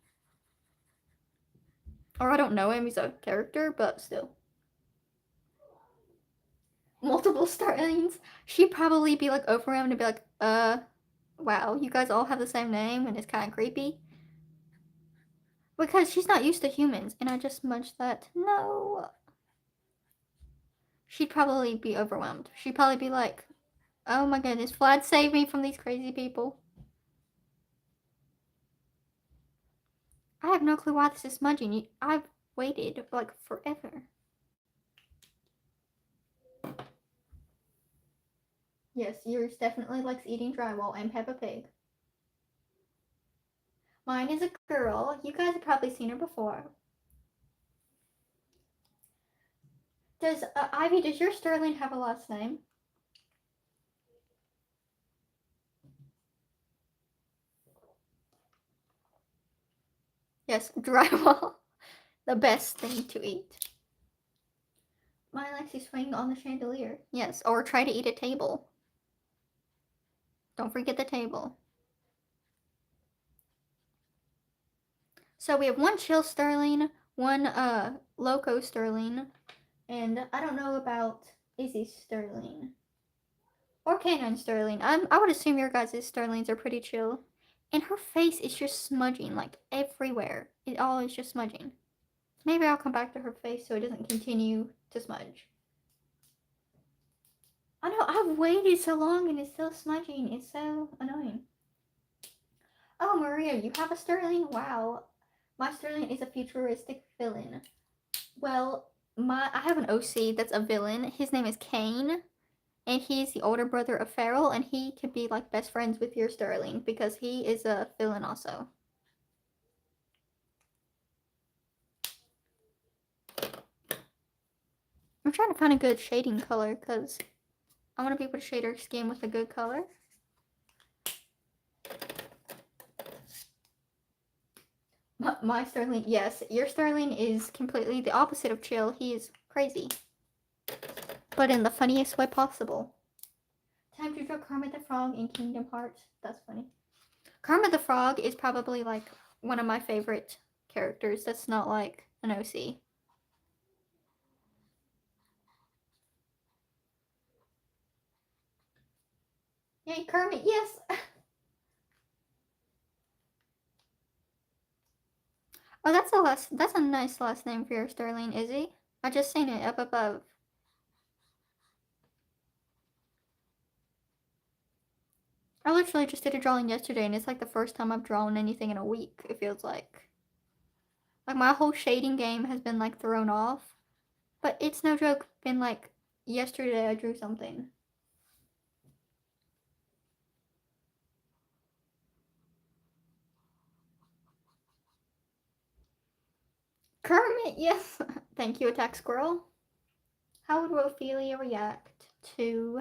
Or I don't know him, he's a character, but still. Multiple sterlings. She'd probably be like overwhelmed and be like, wow, you guys all have the same name and it's kind of creepy. Because she's not used to humans, and I just munched that. No. She'd probably be overwhelmed. She'd probably be like, oh my goodness, Vlad, save me from these crazy people. I have no clue why this is smudging. I've waited like forever. Yes, yours definitely likes eating drywall and Peppa Pig. Mine is a girl. You guys have probably seen her before. Does Ivy? Does your Sterling have a last name? Yes, drywall. The best thing to eat. Mine likes to swing on the chandelier. Yes, or try to eat a table. Don't forget the table. So we have one chill Sterling, one loco Sterling, and I don't know about Izzy Sterling. Or Canine Sterling. I would assume your guys' Sterlings are pretty chill. And her face is just smudging, like, everywhere. It all is just smudging. Maybe I'll come back to her face so it doesn't continue to smudge. I know, I've waited so long and it's still smudging. It's so annoying. Oh, Maria, you have a Sterling? Wow. My Sterling is a futuristic villain. Well, I have an OC that's a villain. His name is Kane, and he's the older brother of Farrell, and he can be like best friends with your Sterling because he is a villain also. I'm trying to find a good shading color because I want to be able to shade her skin with a good color. My Sterling, yes, your Sterling is completely the opposite of chill. He is crazy, but in the funniest way possible. Time to draw Kermit the Frog in Kingdom Hearts. That's funny. Kermit the Frog is probably like one of my favorite characters that's not like an OC. Yay, Kermit, yes! Oh, that's a nice last name for your Sterling, Izzy. I just seen it up above. I literally just did a drawing yesterday and it's like the first time I've drawn anything in a week, it feels like. Like my whole shading game has been like thrown off. But it's no joke, been like yesterday I drew something. Kermit, yes! Thank you, Attack Squirrel. How would Ophelia react to...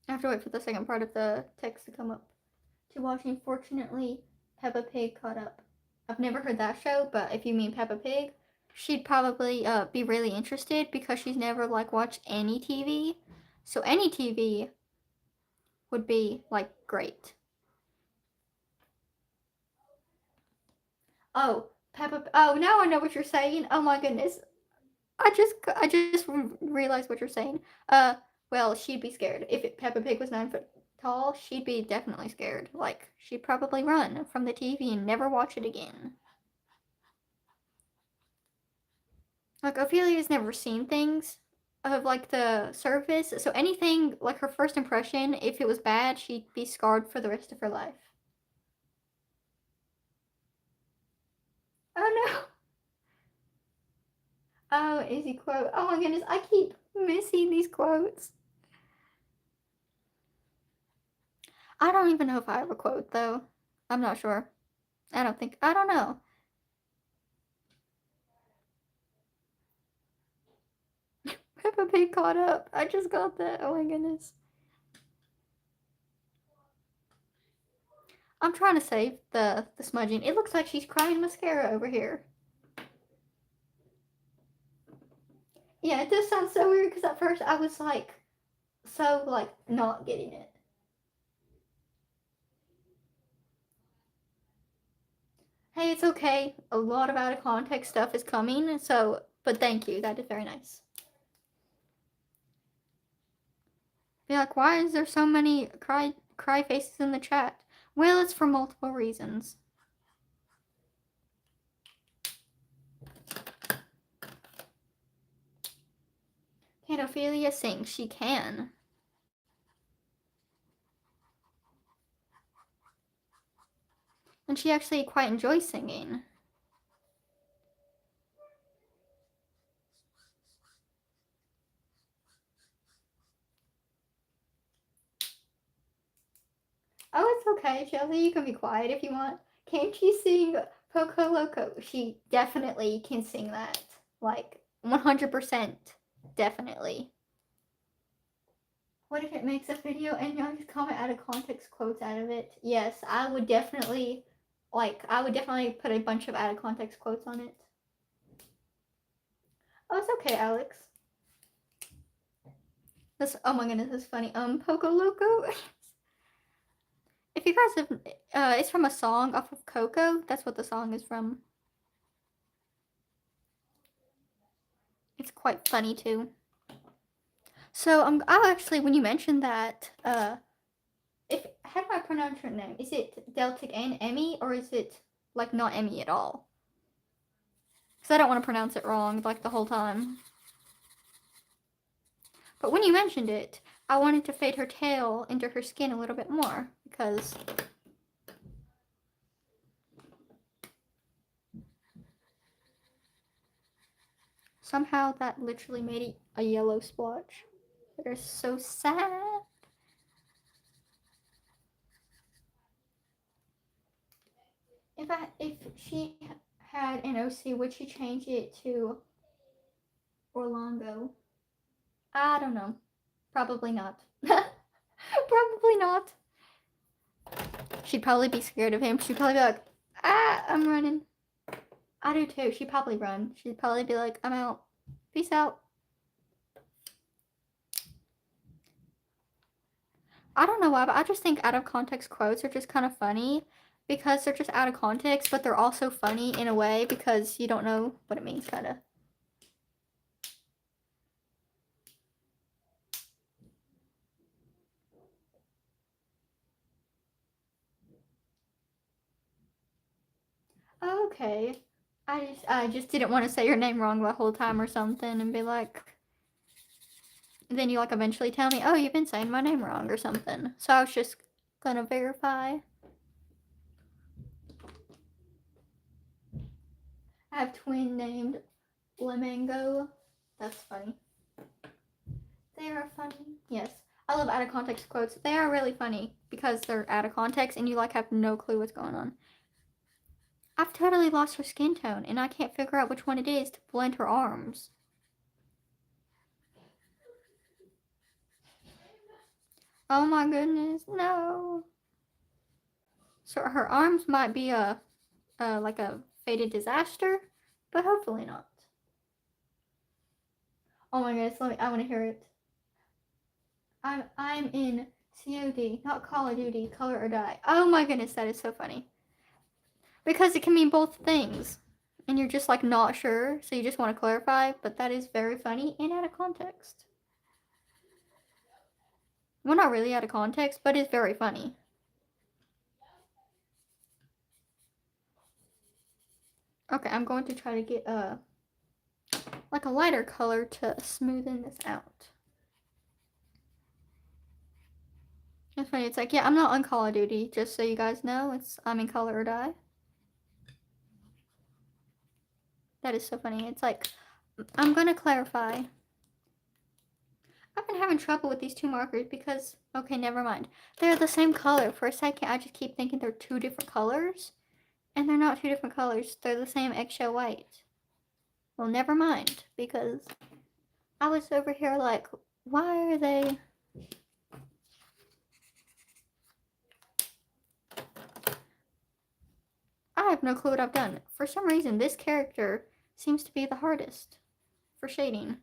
I have to wait for the second part of the text to come up. To watching Fortunately Peppa Pig Caught Up. I've never heard that show, but if you mean Peppa Pig, she'd probably be really interested because she's never like watched any TV. So any TV would be like great. Oh, Peppa. Oh, now I know what you're saying. Oh my goodness. I just realized what you're saying. Well, she'd be scared if Peppa Pig was 9 foot tall. She'd be definitely scared. Like she'd probably run from the TV and never watch it again. Like Ophelia's never seen things of like the surface, so anything like her first impression, if it was bad, she'd be scarred for the rest of her life. Oh no. Oh, Izzy quote. Oh my goodness, I keep missing these quotes. I don't even know if I have a quote though. I'm not sure. I don't know. Peppa Pig caught up. I just got that. Oh my goodness. I'm trying to save the smudging. It looks like she's crying mascara over here. Yeah, it does sound so weird because at first I was like, so like not getting it. Hey, it's okay. A lot of out of context stuff is coming, so but thank you. That is very nice. Be like, why is there so many cry faces in the chat? Well, it's for multiple reasons. Can Ophelia sing? She can. And she actually quite enjoys singing. Okay, Chelsea, you can be quiet if you want. Can't you sing Poco Loco? She definitely can sing that. Like, 100%. Definitely. What if it makes a video and y'all just comment out of context quotes out of it? Yes, I would definitely, put a bunch of out of context quotes on it. Oh, it's okay, Alex. This, oh my goodness, this is funny. Poco Loco. If you guys have, it's from a song off of Coco. That's what the song is from. It's quite funny too. So I'll actually, when you mentioned that, how do I pronounce your name? Is it Deltic and Emmy, or is it like not Emmy at all? Because I don't want to pronounce it wrong like the whole time. But when you mentioned it, I wanted to fade her tail into her skin a little bit more because somehow that literally made a yellow splotch. They're so sad. If she had an OC, would she change it to Orlando? I don't know. Probably not. Probably not. She'd probably be scared of him. She'd probably be like, ah, I'm running. I do too. She'd probably run. She'd probably be like, I'm out. Peace out. I don't know why, but I just think out of context quotes are just kind of funny because they're just out of context, but they're also funny in a way because you don't know what it means, kind of. Okay. I just didn't want to say your name wrong the whole time or something and be like, then you like eventually tell me, oh, you've been saying my name wrong or something. So I was just gonna verify. I have twin named Flamingo. That's funny. They are funny. Yes. I love out of context quotes. They are really funny because they're out of context and you like have no clue what's going on. I've totally lost her skin tone and I can't figure out which one it is to blend her arms. Oh my goodness, no. So her arms might be like a faded disaster, but hopefully not. Oh my goodness, I want to hear it. I'm in COD, not Call of Duty, Color or Die. Oh my goodness, that is so funny. Because it can mean both things. And you're just like not sure, so you just want to clarify, but that is very funny and out of context. Well, not really out of context, but it's very funny. Okay, I'm going to try to get like a lighter color to smoothen this out. It's funny, it's like, yeah, I'm not on Call of Duty, just so you guys know, I'm in Color or Die. That is so funny. It's like, I'm gonna clarify. I've been having trouble with these two markers because, okay, never mind. They're the same color. For a second, I just keep thinking they're two different colors. And they're not two different colors. They're the same eggshell white. Well, never mind, because I was over here like, why are they... I have no clue what I've done. For some reason, this character seems to be the hardest for shading.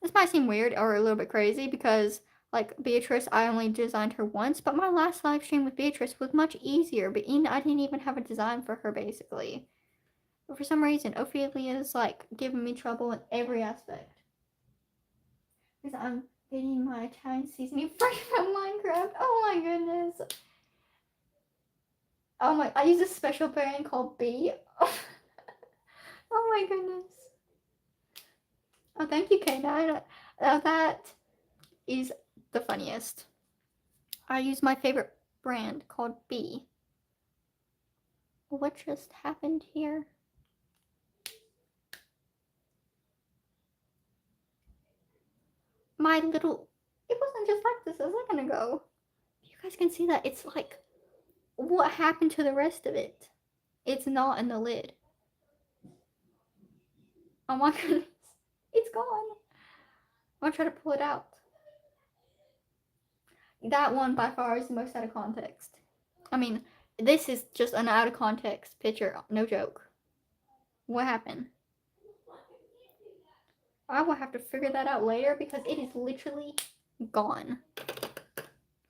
This might seem weird or a little bit crazy because, like, Beatrice, I only designed her once, but my last live stream with Beatrice was much easier, but I didn't even have a design for her, basically. But for some reason, Ophelia is, like, giving me trouble in every aspect. Because I'm getting my Italian seasoning fresh from Minecraft. Oh my goodness. Oh my, I use a special brand called B. Oh my goodness. Oh, thank you, K9. That is the funniest. I use my favorite brand called B. What just happened here? My little It wasn't just like this a second ago. You guys can see that it's like, what happened to the rest of it? It's not in the lid. Oh my goodness. It's gone. I'm gonna try to pull it out. That one by far is the most out of context. I mean, this is just an out of context picture, no joke. What happened? I will have to figure that out later because it is literally gone.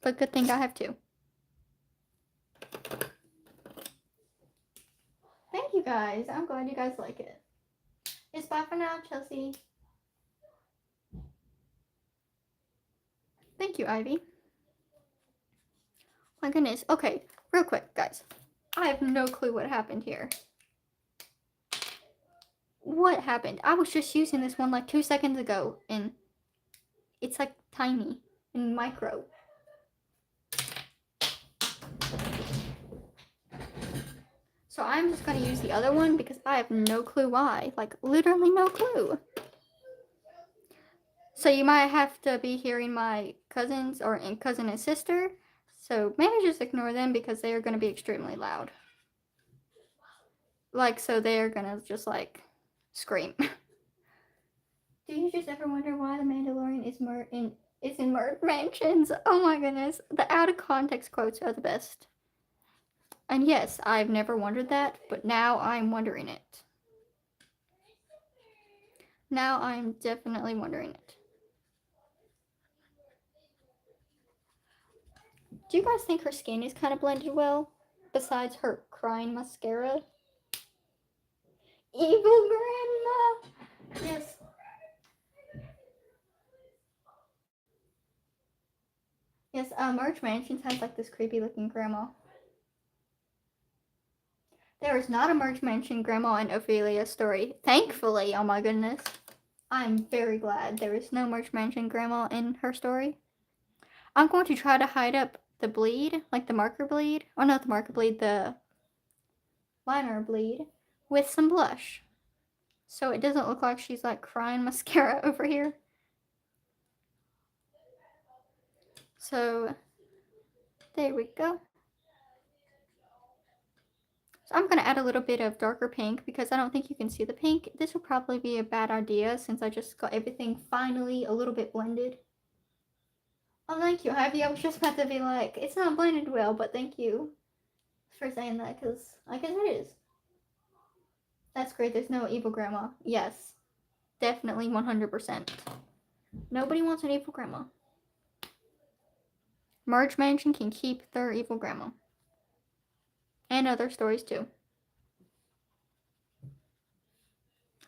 But good thing I have two. Thank you guys. I'm glad you guys like it. It's bye for now, Chelsea. Thank you, Ivy. My goodness. Okay, real quick, guys. I have no clue what happened here. What happened? I was just using this one like 2 seconds ago, and it's like tiny and micro. So I'm just gonna use the other one because I have no clue why. Like, literally no clue. So you might have to be hearing my cousins or cousin and sister. So maybe just ignore them because they are gonna be extremely loud. Like, so they're gonna just like scream. Do you just ever wonder why the Mandalorian is in Merc Mansions? Oh my goodness, the out of context quotes are the best. And yes, I've never wondered that, but now I'm wondering it. Now I'm definitely wondering it. Do you guys think her skin is kind of blended well? Besides her crying mascara? Evil grandma! Yes. Yes, Merch Mansions has like this creepy looking grandma. There is not a Merch Mansion grandma in Ophelia's story. Thankfully, oh my goodness. I'm very glad there is no Merch Mansion grandma in her story. I'm going to try to hide up the bleed, like the marker bleed, or not the marker bleed, the liner bleed, with some blush. So it doesn't look like she's like crying mascara over here. So there we go. So I'm going to add a little bit of darker pink because I don't think you can see the pink. This will probably be a bad idea since I just got everything finally a little bit blended. Oh, thank you, Ivy. I was just about to be like, it's not blended well, but thank you for saying that because I guess it is. That's great. There's no evil grandma. Yes, definitely 100%. Nobody wants an evil grandma. Merge Mansion can keep their evil grandma. And other stories too.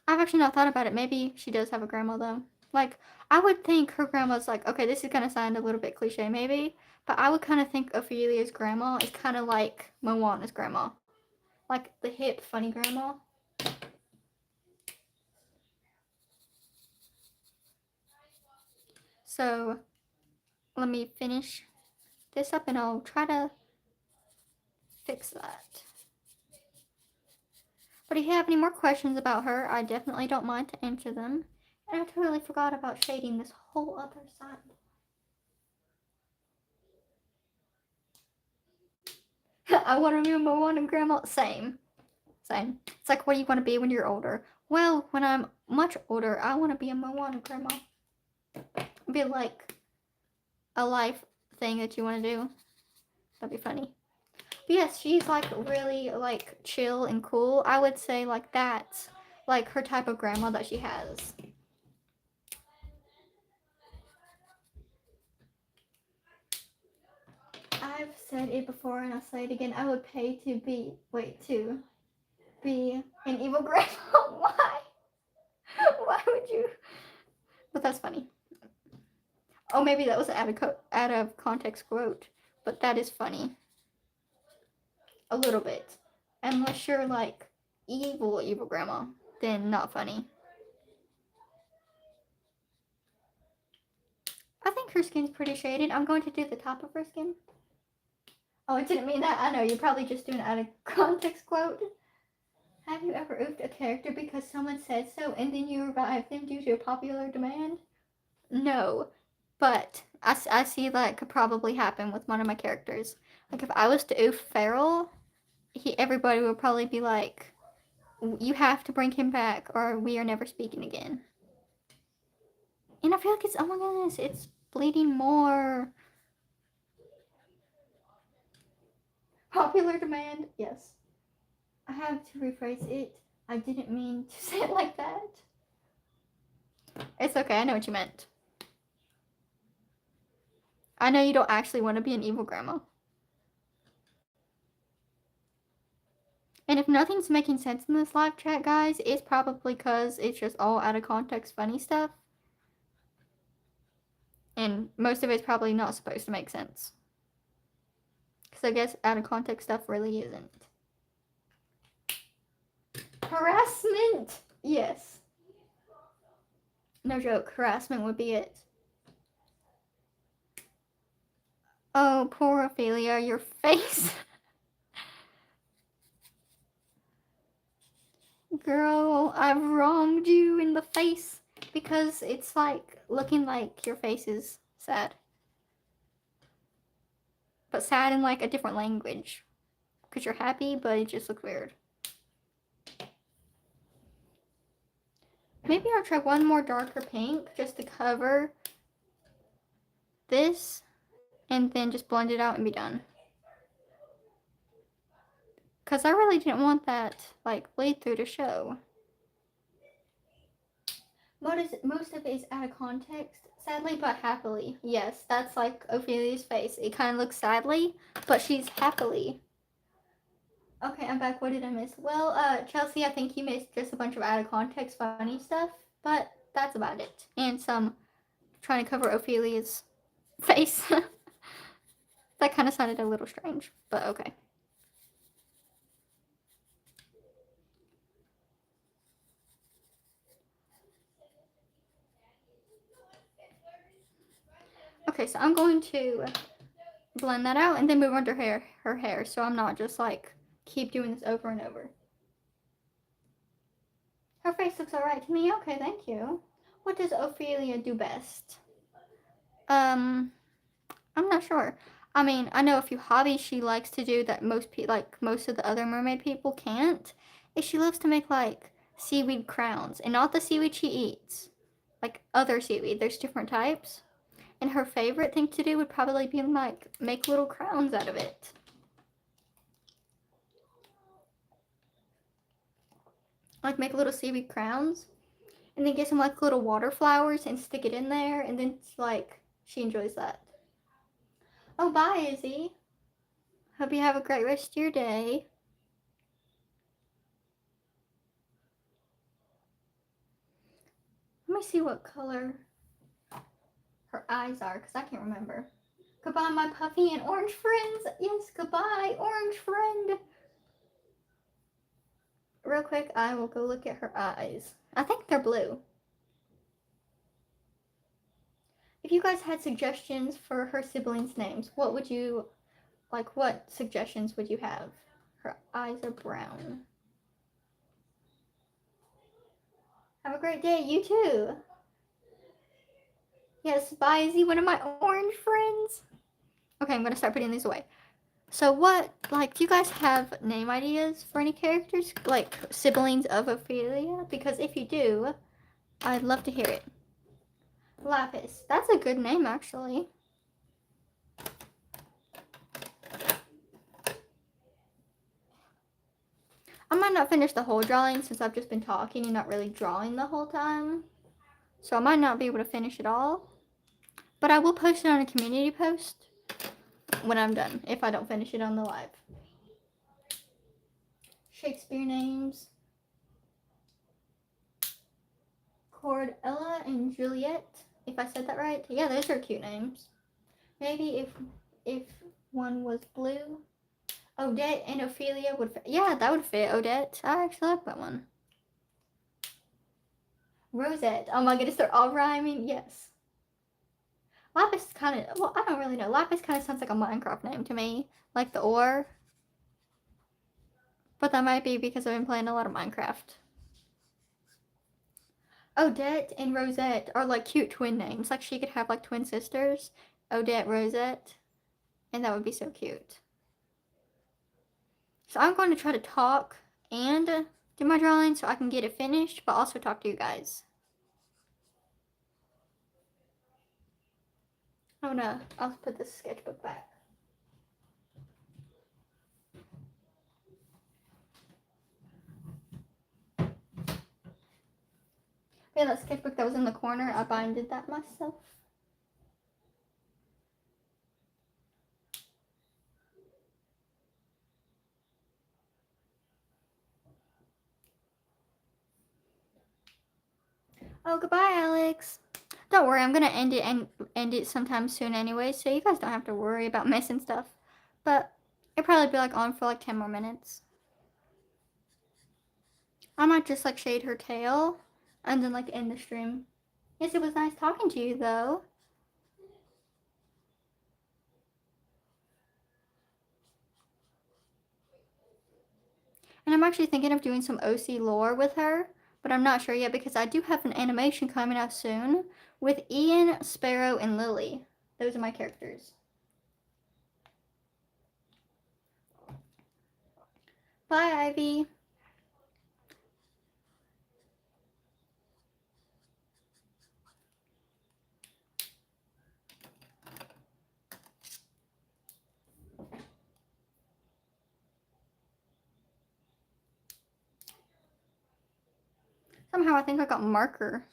I've actually not thought about it. Maybe she does have a grandma though. Like, I would think her grandma's like, okay, this is gonna sound a little bit cliche maybe, but I would kind of think Ophelia's grandma is kind of like Moana's grandma. Like the hip, funny grandma. So, let me finish this up and I'll try to fix that. But if you have any more questions about her, I definitely don't mind to answer them. And I totally forgot about shading this whole other side. I want to be a Moana grandma. Same. It's like, what do you want to be when you're older? Well, when I'm much older, I want to be a Moana grandma. Be like a life thing that you want to do. That'd be funny. But yes, she's like really like chill and cool. I would say like that's like her type of grandma that she has. I've said it before and I'll say it again. I would pay to be an evil grandma. Why? Why would you? But that's funny. Oh, maybe that was an out of context quote, but that is funny. A little bit. Unless you're like evil grandma, then not funny. I think her skin's pretty shaded. I'm going to do the top of her skin. Oh, I didn't mean that. I know, you're probably just doing an out of context quote. Have you ever oofed a character because someone said so and then you revived them due to a popular demand? No, but I see that could probably happen with one of my characters. Like if I was to oof Feral, everybody would probably be like, "You have to bring him back, or we are never speaking again." And I feel like it's, oh my goodness, it's bleeding more. Popular demand, yes. I have to rephrase it. I didn't mean to say it like that. It's okay, I know what you meant. I know you don't actually want to be an evil grandma. And if nothing's making sense in this live chat, guys, it's probably because it's just all out of context funny stuff. And most of it's probably not supposed to make sense. Because I guess out of context stuff really isn't. Harassment! Yes. No joke, harassment would be it. Oh, poor Ophelia, your face. Girl, I've wronged you in the face because it's like looking like your face is sad. But sad in like a different language. Because you're happy, but it just looks weird. Maybe I'll try one more darker pink just to cover this and then just blend it out and be done. Because I really didn't want that like bleed through to show. Most of it is out of context, sadly but happily. Yes, that's like Ophelia's face. It kind of looks sadly, but she's happily. Okay, I'm back. What did I miss? Well, Chelsea, I think you missed just a bunch of out of context funny stuff, but that's about it. And some trying to cover Ophelia's face. That kind of sounded a little strange, but okay. Okay, so I'm going to blend that out and then move on to her hair, so I'm not just like keep doing this over and over. Her face looks alright to me. Okay, thank you. What does Ophelia do best? I'm not sure. I mean, I know a few hobbies she likes to do that most of the other mermaid people can't. Is she loves to make like seaweed crowns, and not the seaweed she eats, like other seaweed. There's different types. And her favorite thing to do would probably be like make little crowns out of it. Like make little seaweed crowns. And then get some like little water flowers and stick it in there, and then it's like she enjoys that. Oh, bye, Izzy. Hope you have a great rest of your day. Let me see what color her eyes are, because I can't remember. Goodbye, my puffy and orange friends. Yes, goodbye, orange friend. Real quick, I will go look at her eyes. I think they're blue. If you guys had suggestions for her siblings' names, what would you, like, what suggestions would you have? Her eyes are brown. Have a great day, you too. Yes, bye, Izzy, one of my orange friends. Okay, I'm gonna start putting these away. So what, like, do you guys have name ideas for any characters? Like, siblings of Ophelia? Because if you do, I'd love to hear it. Lapis. That's a good name, actually. I might not finish the whole drawing since I've just been talking and not really drawing the whole time. So I might not be able to finish it all. But I will post it on a community post when I'm done, if I don't finish it on the live. Shakespeare names. Cordella and Juliet, if I said that right. Yeah, those are cute names. Maybe if one was blue. Odette and Ophelia would fit. Yeah, that would fit, Odette. I actually like that one. Rosette. Oh my goodness, they're all rhyming. Yes. Lapis kind of, well, I don't really know. Lapis kind of sounds like a Minecraft name to me. Like the ore. But that might be because I've been playing a lot of Minecraft. Odette and Rosette are like cute twin names. Like she could have like twin sisters. Odette Rosette, and that would be so cute. So I'm going to try to talk and do my drawing so I can get it finished, but also talk to you guys. I'll put this sketchbook back. Yeah, that sketchbook that was in the corner, I binded that myself. Oh, goodbye, Alex. Don't worry, I'm gonna end it sometime soon anyway, so you guys don't have to worry about missing stuff. But it'll probably be like on for like 10 more minutes. I might just like shade her tail and then like end the stream. Yes, it was nice talking to you though. And I'm actually thinking of doing some OC lore with her, but I'm not sure yet because I do have an animation coming out soon with Ian, Sparrow, and Lily. Those are my characters. Bye, Ivy. Somehow I think I got marker.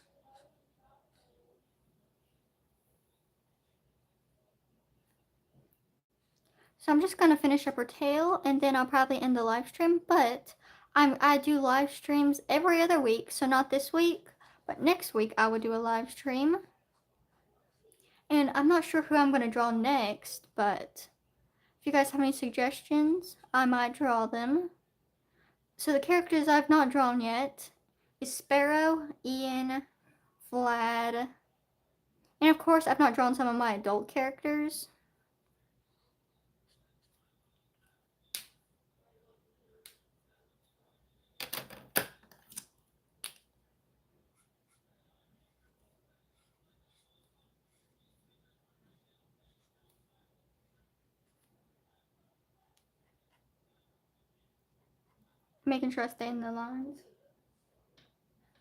So I'm just gonna finish up her tail and then I'll probably end the live stream, but I do live streams every other week, so not this week, but next week I will do a live stream. And I'm not sure who I'm gonna draw next, but if you guys have any suggestions, I might draw them. So the characters I've not drawn yet is Sparrow, Ian, Vlad, and of course I've not drawn some of my adult characters. Making sure I stay in the lines.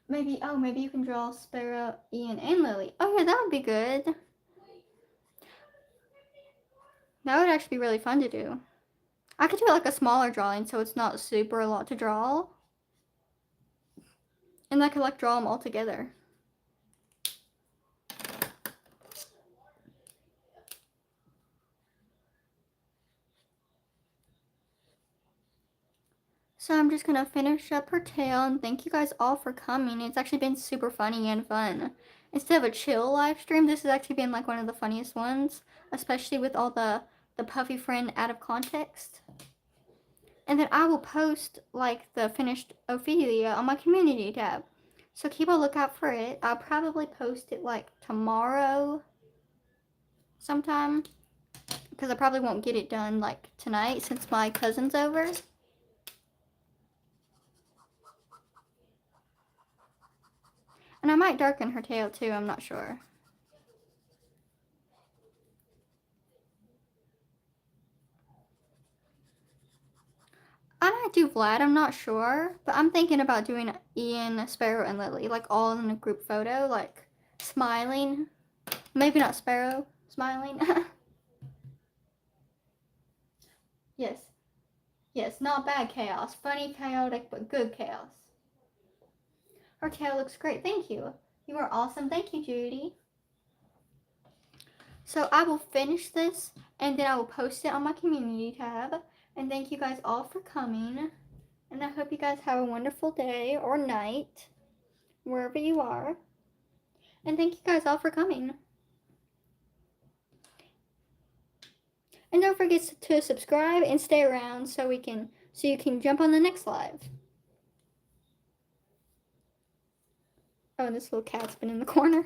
Maybe you can draw Sparrow, Ian, and Lily. Oh yeah, that would be good. That would actually be really fun to do. I could do like a smaller drawing so it's not super a lot to draw. And I could like draw them all together. So I'm just gonna finish up her tail and thank you guys all for coming. It's actually been super funny and fun. Instead of a chill live stream, this has actually been like one of the funniest ones, especially with all the puffy friend out of context. And then I will post like the finished Ophelia on my community tab. So keep a lookout for it. I'll probably post it like tomorrow sometime because I probably won't get it done like tonight since my cousin's over. And I might darken her tail too, I'm not sure. I might do Vlad, I'm not sure. But I'm thinking about doing Ian, Sparrow, and Lily, like all in a group photo, like smiling. Maybe not Sparrow, smiling. Yes. Yes, not bad chaos. Funny, chaotic, but good chaos. Her tail looks great. Thank you. You are awesome. Thank you, Judy. So I will finish this and then I will post it on my community tab. And thank you guys all for coming. And I hope you guys have a wonderful day or night, wherever you are. And thank you guys all for coming. And don't forget to subscribe and stay around so you can jump on the next live. Oh, and this little cat's been in the corner.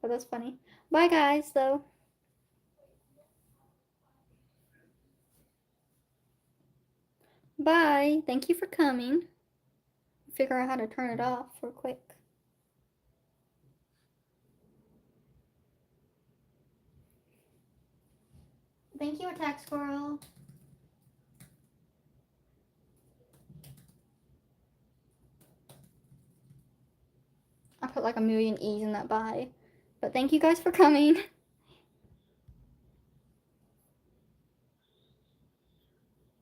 But that's funny. Bye guys though. Bye. Thank you for coming. Figure out how to turn it off real quick. Thank you, Attack Squirrel. I put like a million E's in that bye. But thank you guys for coming.